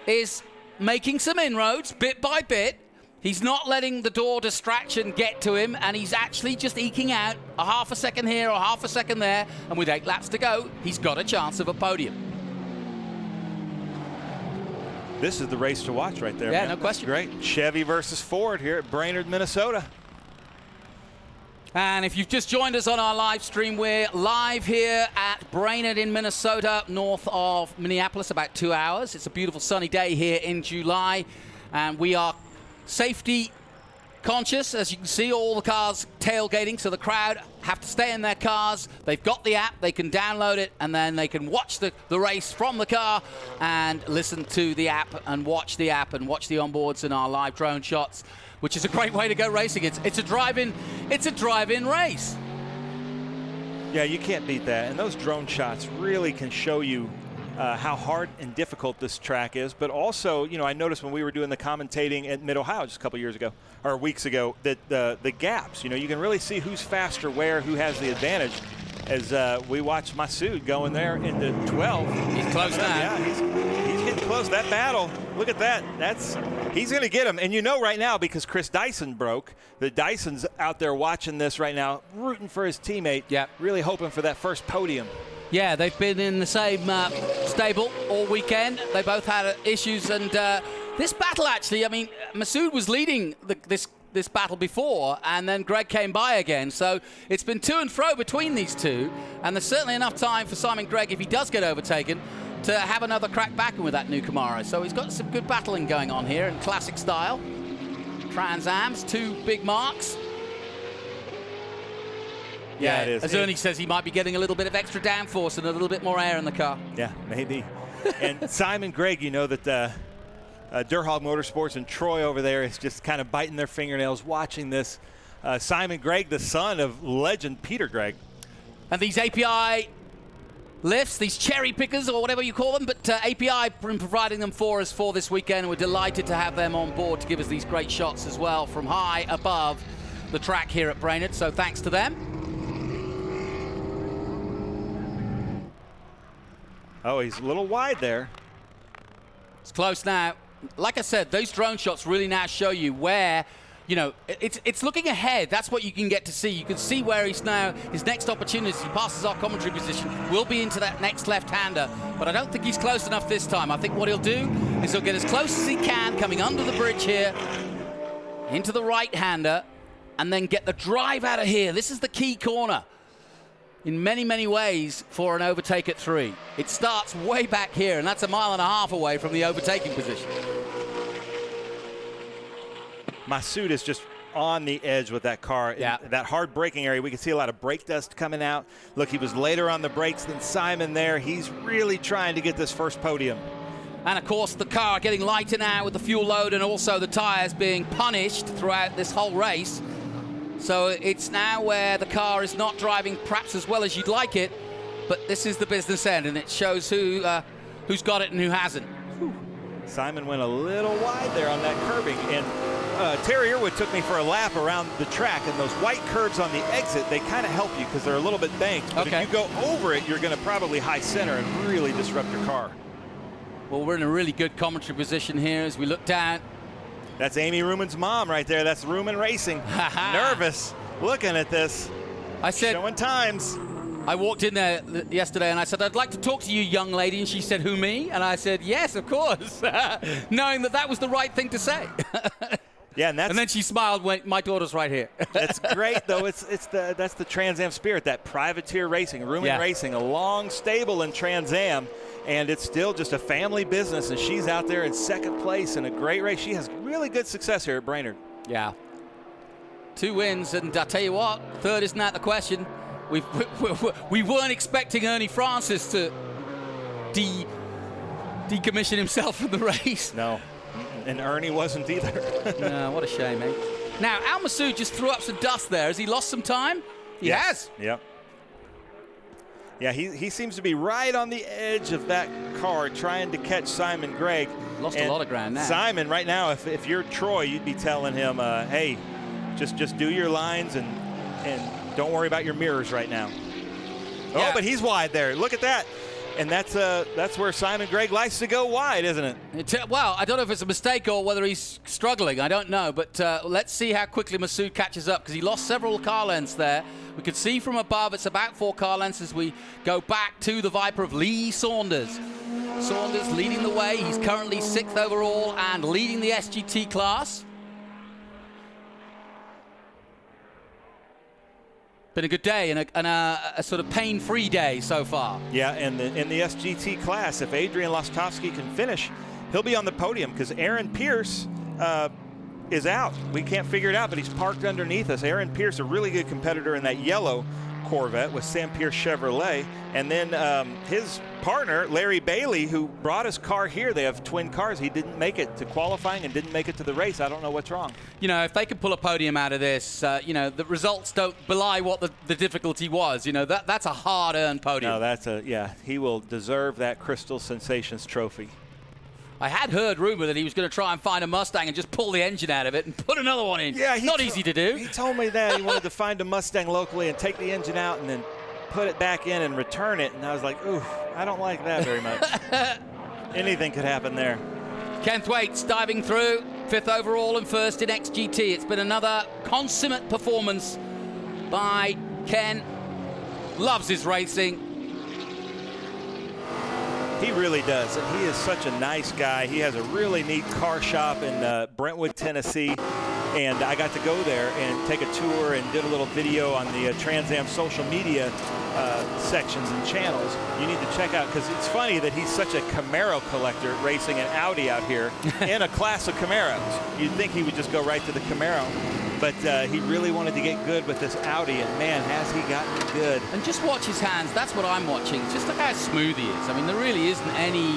D: is making some inroads bit by bit. He's not letting the door distraction get to him, and he's actually just eking out a half a second here or half a second there, and with 8 laps to go, he's got a chance of a podium.
R: This is the race to watch right there.
D: Yeah,
R: man.
D: no question.
R: Great. Chevy versus Ford here at Brainerd, Minnesota.
D: And if you've just joined us on our live stream, we're live here at Brainerd in Minnesota, north of Minneapolis, about 2 hours. It's a beautiful sunny day here in July, and we are safety conscious. As you can see, all the cars tailgating, so the crowd have to stay in their cars. They've got the app, they can download it, and then they can watch the race from the car and listen to the app and watch the onboards and our live drone shots, which is a great way to go racing. It's a drive-in race.
R: Yeah, you can't beat that. And those drone shots really can show you how hard and difficult this track is. But also, you know, I noticed when we were doing the commentating at Mid-Ohio just a couple years ago, or weeks ago, that the gaps, you know, you can really see who's faster where, who has the advantage. As we watched Masoud go in there into 12.
D: He's close now.
R: Yeah, he's getting close. That battle, look at that. He's going to get him. And you know right now, because Chris Dyson broke, that Dyson's out there watching this right now, rooting for his teammate, really hoping for that first podium.
D: Yeah, they've been in the same stable all weekend. They both had issues, and this battle actually, I mean, Masoud was leading this battle before, and then Greg came by again. So it's been to and fro between these two, and there's certainly enough time for Simon Gregg, if he does get overtaken, to have another crack back with that new Camaro. So he's got some good battling going on here in classic style. Trans Ams, 2 big marks.
R: Yeah, it is.
D: As Ernie says, he might be getting a little bit of extra downforce and a little bit more air in the car.
R: Yeah, maybe. And Simon Gregg, you know that Durhog Motorsports and Troy over there is just kind of biting their fingernails watching this. Simon Gregg, the son of legend Peter Gregg.
D: And these API lifts, these cherry pickers or whatever you call them, but API been providing them for us for this weekend, and we're delighted to have them on board to give us these great shots as well from high above the track here at Brainerd, so thanks to them.
R: Oh, he's a little wide there.
D: It's close now. Like I said, those drone shots really now show you where, you know, it's looking ahead. That's what you can get to see. You can see where he's now, his next opportunity, he passes our commentary position, will be into that next left-hander. But I don't think he's close enough this time. I think what he'll do is he'll get as close as he can, coming under the bridge here, into the right-hander, and then get the drive out of here. This is the key corner in many, many ways for an overtake at 3. It starts way back here, and that's 1.5 miles away from the overtaking position.
R: Masoud is just on the edge with that car.
D: Yeah.
R: In that hard braking area, we can see a lot of brake dust coming out. Look, he was later on the brakes than Simon there. He's really trying to get this first podium.
D: And of course, the car getting lighter now with the fuel load, and also the tires being punished throughout this whole race. So it's now where the car is not driving perhaps as well as you'd like it, but this is the business end, and it shows who's got it and who hasn't. Whew.
R: Simon went a little wide there on that curbing, and Terry Irwood took me for a lap around the track, and those white curves on the exit, they kind of help you because they're a little bit banked. But if you go over it, you're going to probably high center and really disrupt your car.
D: Well, we're in a really good commentary position here as we look down
R: That's Amy Ruman's mom right there. That's Ruman Racing. Nervous looking at this.
D: I said,
R: showing times.
D: I walked in there yesterday and I said, I'd like to talk to you, young lady. And she said, who, me? And I said, yes, of course, knowing that that was the right thing to say.
R: Yeah, and
D: then she smiled when my daughter's right here.
R: That's great, though. That's the Trans Am spirit, that privateer racing, Ruman Racing, a long stable in Trans Am, and it's still just a family business, and she's out there in second place in a great race. She has really good success here at Brainerd.
D: Yeah. 2 wins, and I tell you what, third isn't out the question. We weren't expecting Ernie Francis to decommission himself from the race.
R: No, and Ernie wasn't either.
D: No, what a shame, eh? Now, Al Masood just threw up some dust there. Has he lost some time? He has.
R: Yep. Yeah, he seems to be right on the edge of that car trying to catch Simon Gregg.
D: Lost a lot of ground now.
R: Simon, right now, if you're Troy, you'd be telling him, hey, just do your lines and don't worry about your mirrors right now.
D: Yeah.
R: Oh, but he's wide there. Look at that. And that's where Simon Gregg likes to go wide, isn't it?
D: Well, I don't know if it's a mistake or whether he's struggling. I don't know. But let's see how quickly Masood catches up, because he lost several car lengths there. We could see from above it's about 4 car lengths as we go back to the Viper of Lee Saunders. Saunders leading the way. He's currently 6th overall and leading the SGT class. Been a good day and a sort of pain-free day so far.
R: Yeah, and in the SGT class, if Adrian Lostofsky can finish, he'll be on the podium, because Aaron Pierce is out. We can't figure it out, but he's parked underneath us. Aaron Pierce, a really good competitor in that yellow Corvette with Sam Pierce Chevrolet. And then his partner, Larry Bailey, who brought his car here, they have twin cars. He didn't make it to qualifying and didn't make it to the race. I don't know what's wrong.
D: You know, if they could pull a podium out of this, you know, the results don't belie what the difficulty was. You know, that's a hard-earned podium.
R: No, yeah, he will deserve that Crystal Sensations trophy.
D: I had heard rumor that he was going to try and find a Mustang and just pull the engine out of it and put another one in.
R: Yeah,
D: not easy to do.
R: He told me that he wanted to find a Mustang locally and take the engine out and then put it back in and return it. And I was like, ooh, I don't like that very much. Anything could happen there.
D: Ken Thwaites diving through, 5th overall and 1st in XGT. It's been another consummate performance by Ken. Loves his racing.
R: He really does, and he is such a nice guy. He has a really neat car shop in Brentwood, Tennessee, and I got to go there and take a tour and did a little video on the Trans Am social media sections and channels. You need to check out, because it's funny that he's such a Camaro collector racing an Audi out here in a class of Camaros. You'd think he would just go right to the Camaro. But he really wanted to get good with this Audi, and man, has he gotten good.
D: And just watch his hands. That's what I'm watching. Just look how smooth he is. I mean, there really isn't any...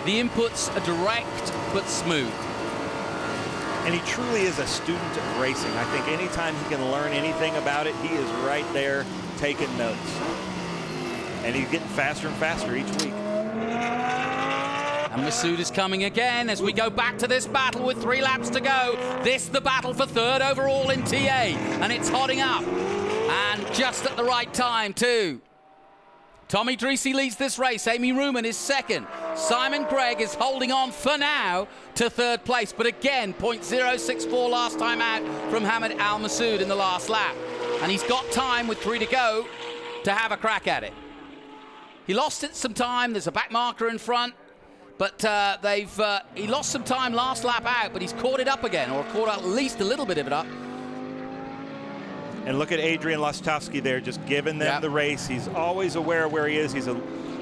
D: The inputs are direct but smooth.
R: And he truly is a student of racing. I think anytime he can learn anything about it, he is right there taking notes. And he's getting faster and faster each week.
D: And Masood is coming again as we go back to this battle with 3 laps to go. This the battle for 3rd overall in TA, and it's hotting up. And just at the right time, too. Tommy Dreesy leads this race. Amy Ruman is 2nd. Simon Gregg is holding on for now to 3rd place. But again, .064 last time out from Hamid Al Masood in the last lap. And he's got time with 3 to go to have a crack at it. He lost it some time. There's a back marker in front. But he lost some time last lap out, but he's caught it up again, or caught at least a little bit of it up.
R: And look at Adrian Lostowski there, just giving them the race. He's always aware of where he is. He's a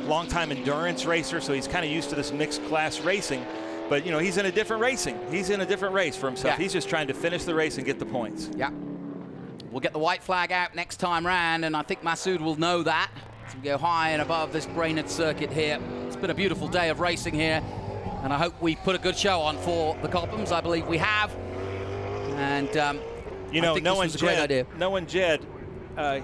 R: longtime endurance racer, so he's kind of used to this mixed class racing. But, you know, he's in a different racing. He's in a different race for himself. He's just trying to finish the race and get the points.
D: Yeah. We'll get the white flag out next time round, and I think Masood will know that. As we go high and above this Brainerd circuit here. It's been a beautiful day of racing here, and I hope we put a good show on for the Cophams. I believe we have. And
R: you know, knowing Jed,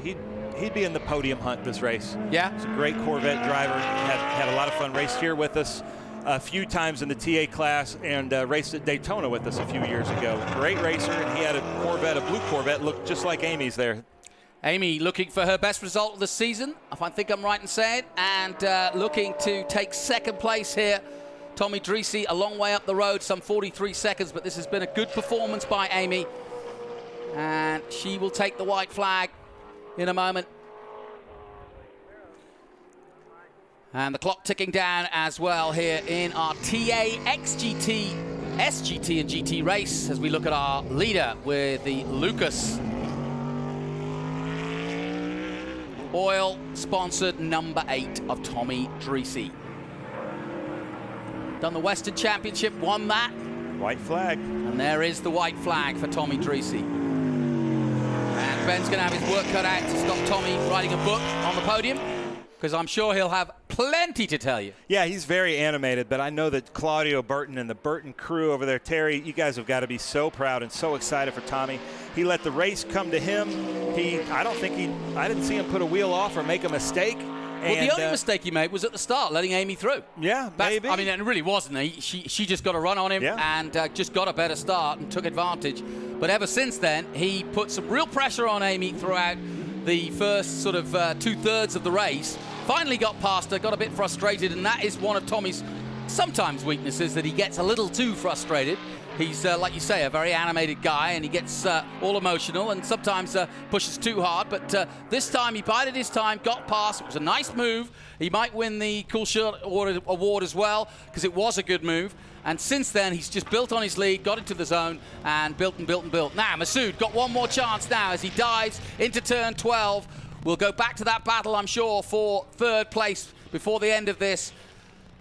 R: he'd be in the podium hunt this race.
D: Yeah,
R: he's a great Corvette driver. Had a lot of fun. Raced here with us a few times in the TA class, and raced at Daytona with us a few years ago. Great racer, and he had a Corvette, a blue Corvette, looked just like Amy's there.
D: Amy looking for her best result of the season, if I think I'm right in saying, and looking to take 2nd place here Tommy Dreese a long way up the road, some 43 seconds, but this has been a good performance by Amy. And she will take the white flag in a moment. And the clock ticking down as well here in our TA, XGT, SGT and GT race as we look at our leader with the Lucas Oil sponsored number 8 of Tommy Dreese. Done the Western Championship, won that.
R: White flag.
D: And there is the white flag for Tommy Dreese. And Ben's going to have his work cut out to stop Tommy writing a book on the podium, because I'm sure he'll have plenty to tell you.
R: Yeah, he's very animated, but I know that Claudio Burton and the Burton crew over there, Terry, you guys have got to be so proud and so excited for Tommy. He let the race come to him. I didn't see him put a wheel off or make a mistake.
D: Well, the only mistake he made was at the start, letting Amy through.
R: Yeah, maybe.
D: I mean, it really wasn't. She just got a run on him and just got a better start and took advantage. But ever since then, he put some real pressure on Amy throughout the first sort of 2/3 of the race. Finally got past her, got a bit frustrated, and that is one of Tommy's sometimes weaknesses, that he gets a little too frustrated. He's, like you say, a very animated guy, and he gets all emotional and sometimes pushes too hard. But this time he bided his time, got past. It was a nice move. He might win the Cool Shirt Award as well, because it was a good move. And since then, he's just built on his lead, got into the zone, and built and built and built. Now, Masood got one more chance now as he dives into turn 12. We'll go back to that battle, I'm sure, for 3rd place before the end of this,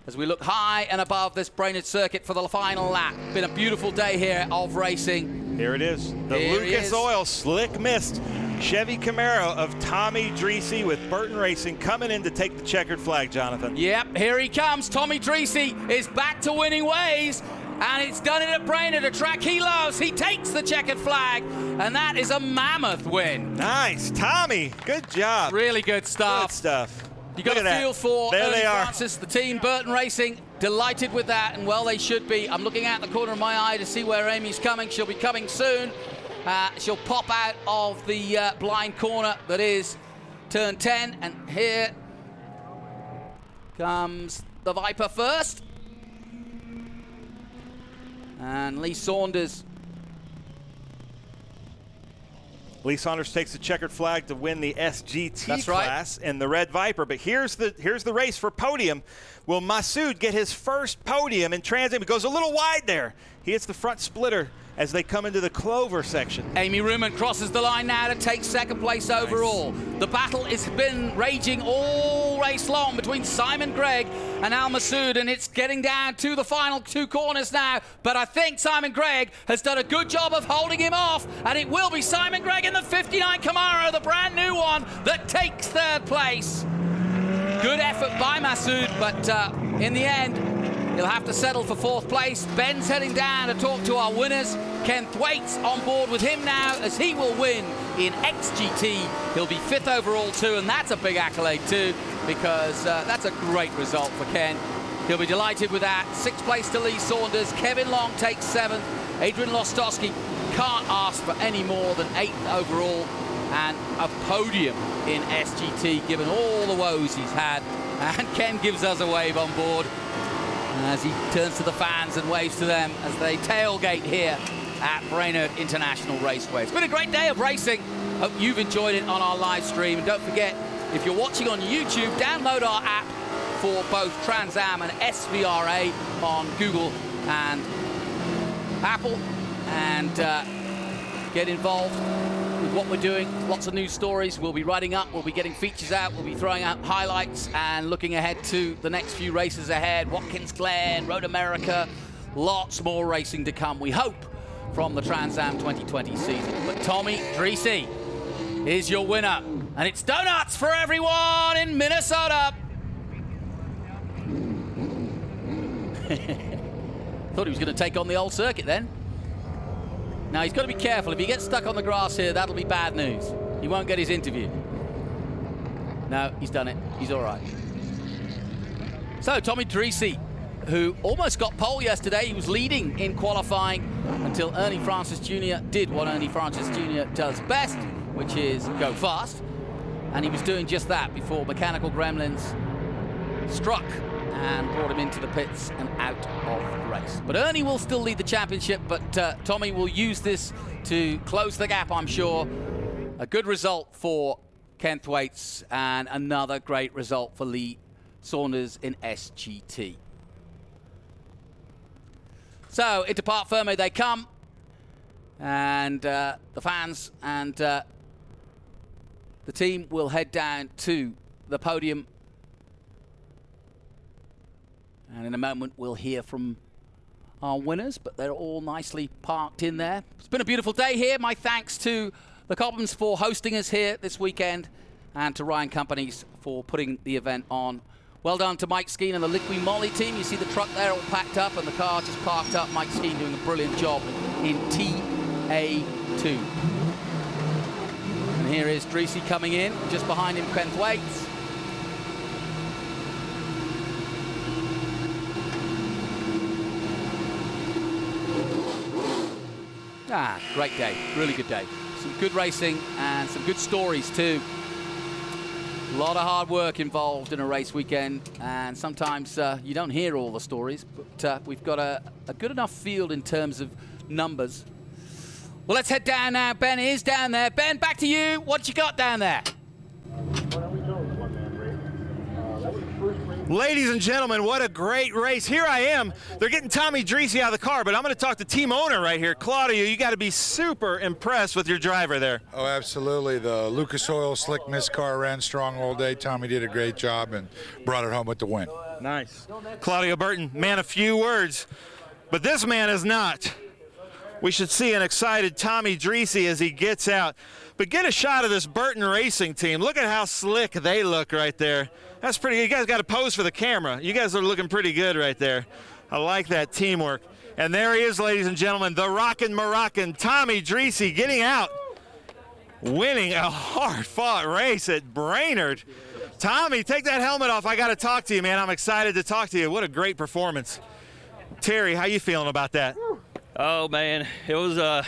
D: as we look high and above this Brainerd circuit for the final lap. Been a beautiful day here of racing.
R: Here it is. The Lucas Oil Slick Mist Chevy Camaro of Tommy Dreese with Burton Racing coming in to take the checkered flag, Jonathan.
D: Yep, here he comes. Tommy Dreese is back to winning ways, and it's done it at Brainerd, a track he loves. He takes the checkered flag, and that is a mammoth win.
R: Nice, Tommy. Good job.
D: Really good stuff.
R: Good stuff.
D: You got a feel for Ernie
R: are.
D: Francis, the team, Burton Racing. Delighted with that, and well, they should be. I'm looking out the corner of my eye to see where Amy's coming. She'll be coming soon. She'll pop out of the blind corner that is turn 10, and here comes the Viper first. And Lee Saunders.
R: Lee Saunders takes the checkered flag to win the SGT
D: That's
R: class in the Red Viper. But here's the race for podium. Will Masood get his first podium in Trans Am? He goes a little wide there. He hits the front splitter as they come into the Clover section.
D: Amy Ruman crosses the line now to take 2nd place overall. The battle has been raging all race long between Simon Gregg and Al Masood, and it's getting down to the final 2 corners now. But I think Simon Gregg has done a good job of holding him off, and it will be Simon Gregg in the 59 Camaro, the brand new one, that takes 3rd place. Good effort by Masood, but in the end, he'll have to settle for 4th place. Ben's heading down to talk to our winners. Ken Thwaites on board with him now, as he will win in XGT. He'll be 5th overall too, and that's a big accolade too, because that's a great result for Ken. He'll be delighted with that. 6th place to Lee Saunders. Kevin Long takes 7th. Adrian Lostofsky can't ask for any more than 8th overall, and a podium in SGT, given all the woes he's had. And Ken gives us a wave on board as he turns to the fans and waves to them as they tailgate here at Brainerd International Raceway. It's been a great day of racing. Hope you've enjoyed it on our live stream. And don't forget, if you're watching on YouTube, download our app for both Trans Am and SVRA on Google and Apple, and get involved with what we're doing. Lots of news stories we'll be writing up, we'll be getting features out, we'll be throwing out highlights and looking ahead to the next few races ahead. Watkins Glen, Road America, lots more racing to come, we hope, from the Trans Am 2020 season. But Tommy Dreese is your winner, and it's donuts for everyone in Minnesota. Thought he was going to take on the old circuit then. Now, he's got to be careful. If he gets stuck on the grass here, that'll be bad news. He won't get his interview. No, he's done it. He's all right. So, Tommy Dreese, who almost got pole yesterday. He was leading in qualifying until Ernie Francis Jr. did what Ernie Francis Jr. does best, which is go fast. And he was doing just that before Mechanical Gremlins struck and brought him into the pits and out of the race. But Ernie will still lead the championship, but Tommy will use this to close the gap, I'm sure. A good result for Ken Thwaites and another great result for Lee Saunders in SGT. So into Parc Ferme they come, and the fans and the team will head down to the podium. And in a moment we'll hear from our winners, but they're all nicely parked in there. It's been a beautiful day here. My thanks to the Cophams for hosting us here this weekend, and to Ryan Companies for putting the event on. Well done to Mike Skeen and the Liqui Moly team. You see the truck there all packed up and the car just parked up. Mike Skeen doing a brilliant job in TA2. And here is Dreesy coming in, just behind him Ken Thwaites. Great day, really good day. Some good racing and some good stories too. A lot of hard work involved in a race weekend, and sometimes you don't hear all the stories, but we've got a good enough field in terms of numbers. Well, let's head down now. Ben is down there. Ben, back to you. What you got down there?
P: Ladies and gentlemen, what a great race. Here I am. They're getting Tommy Dreesy out of the car, but I'm going to talk to team owner right here. Claudio, you got to be super impressed with your driver there.
S: Oh, absolutely. The Lucas Oil Slick Mist car ran strong all day. Tommy did a great job and brought it home with the win.
P: Nice. Claudio Burton, man, a few words, but this man is not. We should see an excited Tommy Dreesy as he gets out. But get a shot of this Burton Racing team. Look at how slick they look right there. That's pretty good. You guys got to pose for the camera. You guys are looking pretty good right there. I like that teamwork. And there he is, ladies and gentlemen, the rockin' Moroccan Tommy Dreesy getting out, winning a hard-fought race at Brainerd. Tommy, take that helmet off. I got to talk to you, man. I'm excited to talk to you. What a great performance. Terry, how you feeling about that?
T: Oh, man, it was,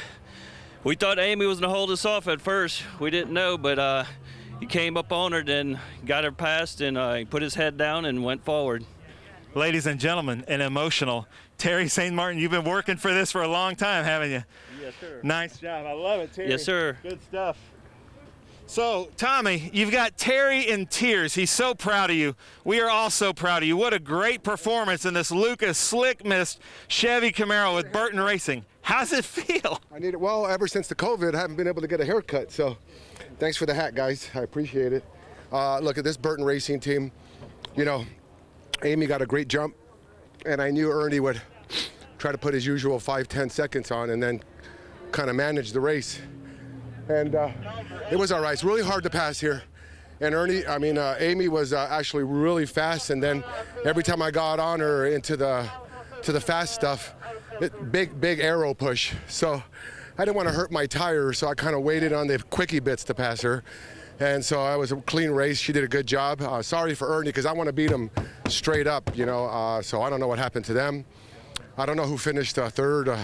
T: we thought Amy was going to hold us off at first. We didn't know, but he came up on her, then got her past, and he put his head down and went forward.
P: Ladies and gentlemen, an emotional Terry St. Martin. You've been working for this for a long time, haven't you?
T: Yes, sir.
P: Nice job. I love it, Terry.
T: Yes, sir.
P: Good stuff. So, Tommy, you've got Terry in tears. He's so proud of you. We are all so proud of you. What a great performance in this Lucas Slick Mist Chevy Camaro with Burton Racing. How's it feel?
U: I need it. Well, ever since the COVID, I haven't been able to get a haircut, so thanks for the hat, guys. I appreciate it. Look at this Burton Racing team. You know, Amy got a great jump, and I knew Ernie would try to put his usual 5-10 seconds on and then kind of manage the race. And it was all right. It's really hard to pass here. And Amy was actually really fast, and then every time I got on her into the fast stuff, big arrow push. So I didn't want to hurt my tire, so I kind of waited on the quickie bits to pass her. And so I was a clean race. She did a good job. Sorry for Ernie, because I want to beat him straight up, you know. So I don't know what happened to them. I don't know who finished third.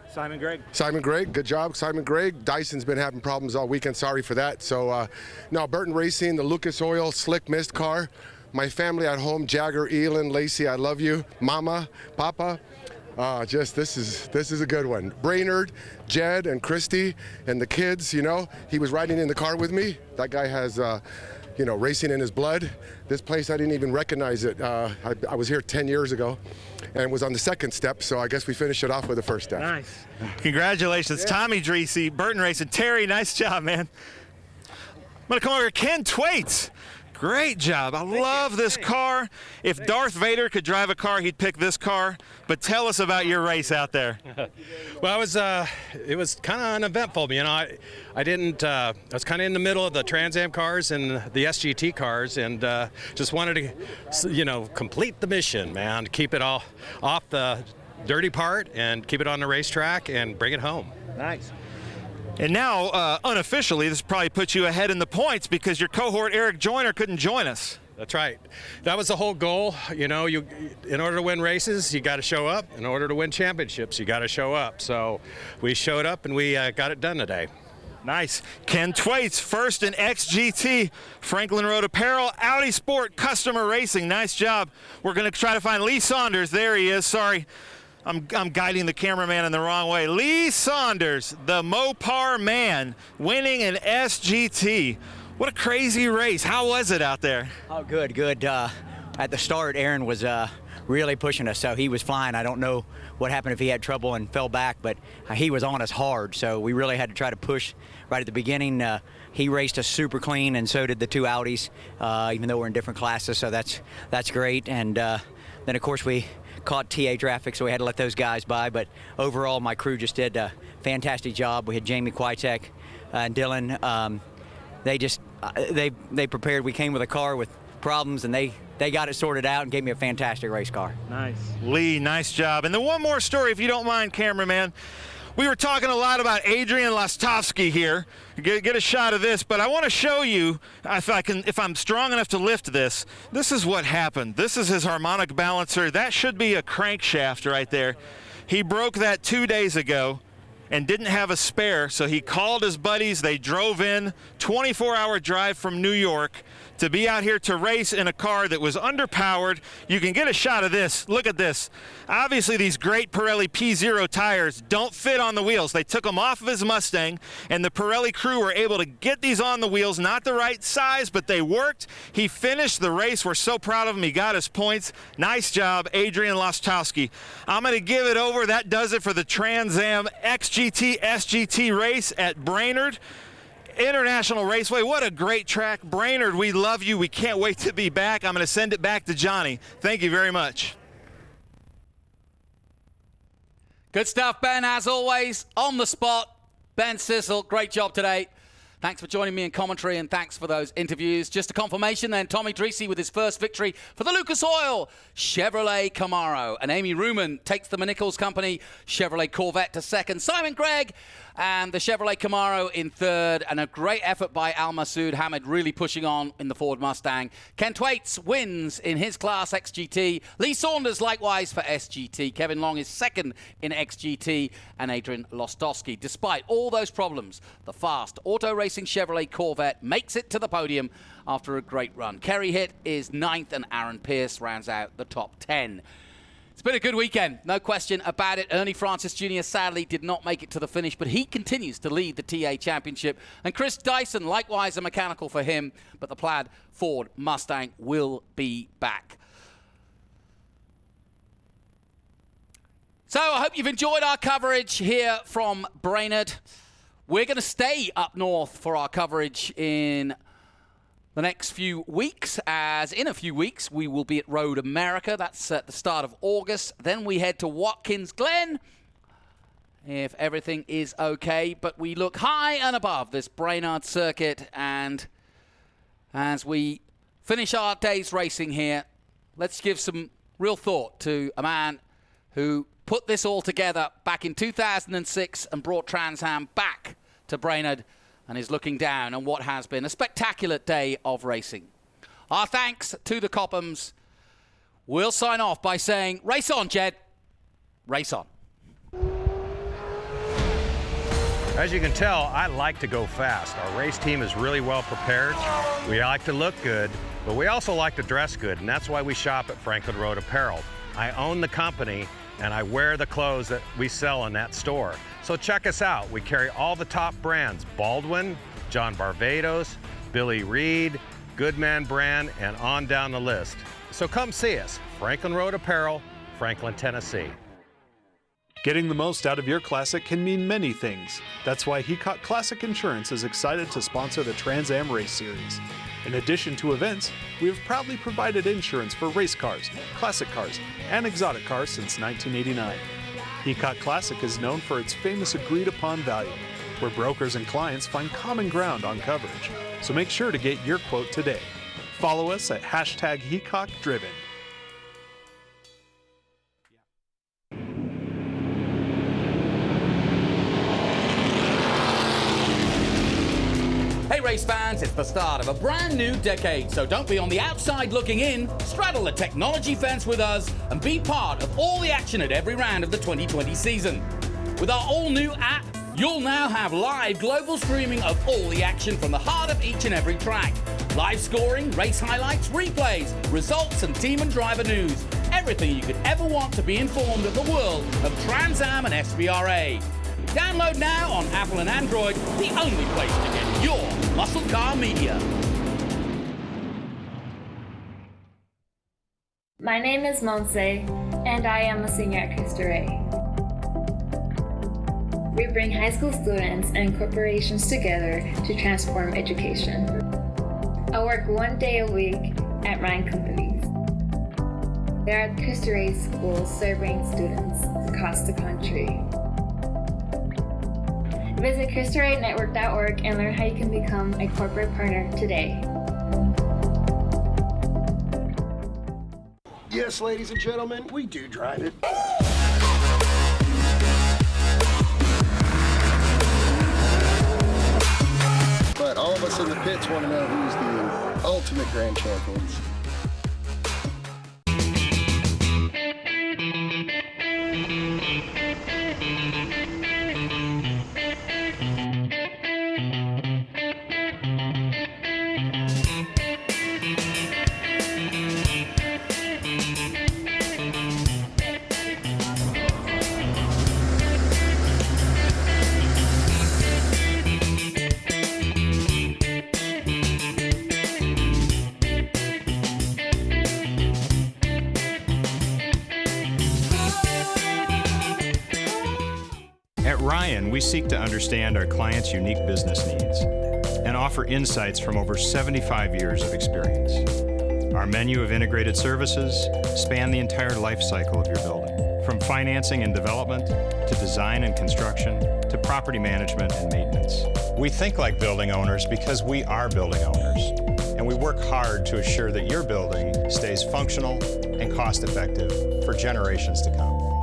P: Simon Gregg.
U: Simon Gregg, good job, Simon Gregg. Dyson's been having problems all weekend. Sorry for that. So, no, Burton Racing, the Lucas Oil Slick Mist car. My family at home, Jagger, Elin, Lacey, I love you. Mama, Papa. This is a good one. Brainerd, Jed, and Christy, and the kids, you know. He was riding in the car with me. That guy has, you know, racing in his blood. This place, I didn't even recognize it. I was here 10 years ago and was on the second step, so I guess we finished it off with the first step.
P: Nice. Congratulations, yeah. Tommy Dreesy, Burton Racing. Terry, nice job, man. I'm going to come over here. Ken Thwaites. Great job. I love this car. If Darth Vader could drive a car, he'd pick this car. But tell us about your race out there.
B: Well, it was kind of uneventful. You know, I was kind of in the middle of the Trans Am cars and the SGT cars, and just wanted to, you know, complete the mission, man. Keep it all off the dirty part and keep it on the racetrack and bring it home.
P: Nice. And now, unofficially, this probably puts you ahead in the points because your cohort Eric Joyner couldn't join us.
B: That's right. That was the whole goal. You know, in order to win races, you got to show up. In order to win championships, you got to show up. So we showed up and we got it done today.
R: Nice. Ken Twaits, first in XGT, Franklin Road Apparel, Audi Sport Customer Racing. Nice job. We're going to try to find Lee Saunders. There he is. Sorry, I'm guiding the cameraman in the wrong way. Lee Saunders, the Mopar man, winning an SGT. What a crazy race. How was it out there?
C: Oh, good, good. At the start, Aaron was really pushing us, so he was flying. I don't know what happened if he had trouble and fell back, but he was on us hard, so we really had to try to push right at the beginning. He raced us super clean, and so did the two Audis, even though we're in different classes, so that's great. And then, of course, we caught TA traffic, so we had to let those guys by, but overall, my crew just did a fantastic job. We had Jamie Kwiatek and Dylan. They prepared. We came with a car with problems, and they got it sorted out and gave me a fantastic race car.
R: Nice. Lee, nice job. And then one more story, if you don't mind, cameraman. We were talking a lot about Adrian Lostofsky here. Get a shot of this, but I want to show you, if I'm strong enough to lift this, this is what happened. This is his harmonic balancer. That should be a crankshaft right there. He broke that 2 days ago and didn't have a spare, so he called his buddies. They drove in, 24-hour drive from New York to be out here to race in a car that was underpowered. You can get a shot of this. Look at this. Obviously, these great Pirelli P0 tires don't fit on the wheels. They took them off of his Mustang, and the Pirelli crew were able to get these on the wheels. Not the right size, but they worked. He finished the race. We're so proud of him. He got his points. Nice job, Adrian Lostowski. I'm going to give it over. That does it for the Trans Am XGT SGT race at Brainerd International Raceway. What a great track. Brainerd, we love you. We can't wait to be back. I'm going to send it back to Johnny. Thank you very much.
D: Good stuff, Ben, as always, on the spot. Ben Sissel, great job today. Thanks for joining me in commentary, and thanks for those interviews. Just a confirmation then, Tommy Dreese with his first victory for the Lucas Oil Chevrolet Camaro. And Amy Ruman takes the Nichols Company Chevrolet Corvette to second. Simon Gregg and the Chevrolet Camaro in third. And a great effort by Al Masood Hamid, really pushing on in the Ford Mustang. Ken Twaits wins in his class XGT. Lee Saunders likewise for SGT. Kevin Long is second in XGT. And Adrian Lostowski. Despite all those problems, the fast auto racing Chevrolet Corvette makes it to the podium after a great run. Kerry Hitt is 9th, and Aaron Pierce rounds out the top 10. It's been a good weekend, no question about it. Ernie Francis Jr. sadly did not make it to the finish, but he continues to lead the TA Championship. And Chris Dyson, likewise a mechanical for him, but the plaid Ford Mustang will be back. So I hope you've enjoyed our coverage here from Brainerd. We're going to stay up north for our coverage in the next few weeks, as in a few weeks we will be at Road America. That's at the start of August. Then we head to Watkins Glen, if everything is okay. But we look high and above this Brainerd circuit, and as we finish our day's racing here, let's give some real thought to a man who put this all together back in 2006 and brought Trans Am back to Brainerd, and is looking down on what has been a spectacular day of racing. Our thanks to the Cophams. We'll sign off by saying, race on, Jed. Race on.
B: As you can tell, I like to go fast. Our race team is really well prepared. We like to look good, but we also like to dress good, and that's why we shop at Franklin Road Apparel. I own the company, and I wear the clothes that we sell in that store. So check us out. We carry all the top brands: Baldwin, John Barbados, Billy Reed, Goodman brand, and on down the list. So come see us. Franklin Road Apparel, Franklin, Tennessee.
V: Getting the most out of your Classic can mean many things. That's why Heacock Classic Insurance is excited to sponsor the Trans Am Race Series. In addition to events, we have proudly provided insurance for race cars, classic cars, and exotic cars since 1989. Heacock Classic is known for its famous agreed-upon value, where brokers and clients find common ground on coverage. So make sure to get your quote today. Follow us at #HeacockDriven.
D: Hey race fans, it's the start of a brand new decade, so don't be on the outside looking in. Straddle the technology fence with us and be part of all the action at every round of the 2020 season. With our all-new app,
E: You'll now have live global streaming of all the action from the heart of each and every track. Live scoring, race highlights, replays, results, and team and driver news. Everything you could ever want to be informed of the world of Trans Am and SBRA. Download now on Apple and Android, the only place to get your muscle car media.
F: My name is Monse, and I am a senior at Cristo Rey. We bring high school students and corporations together to transform education. I work 1 day a week at Ryan Companies. There are Cristo Rey schools serving students across the country. Visit CristoRayNetwork.org and learn how you can become a corporate partner today.
W: Yes, ladies and gentlemen, we do drive it. But all of us in the pits want to know who's the ultimate grand champions.
A: At Ryan, we seek to understand our clients' unique business needs and offer insights from over 75 years of experience. Our menu of integrated services span the entire life cycle of your building, from financing and development to design and construction to property management and maintenance. We think like building owners because we are building owners, and we work hard to assure that your building stays functional and cost-effective for generations to come.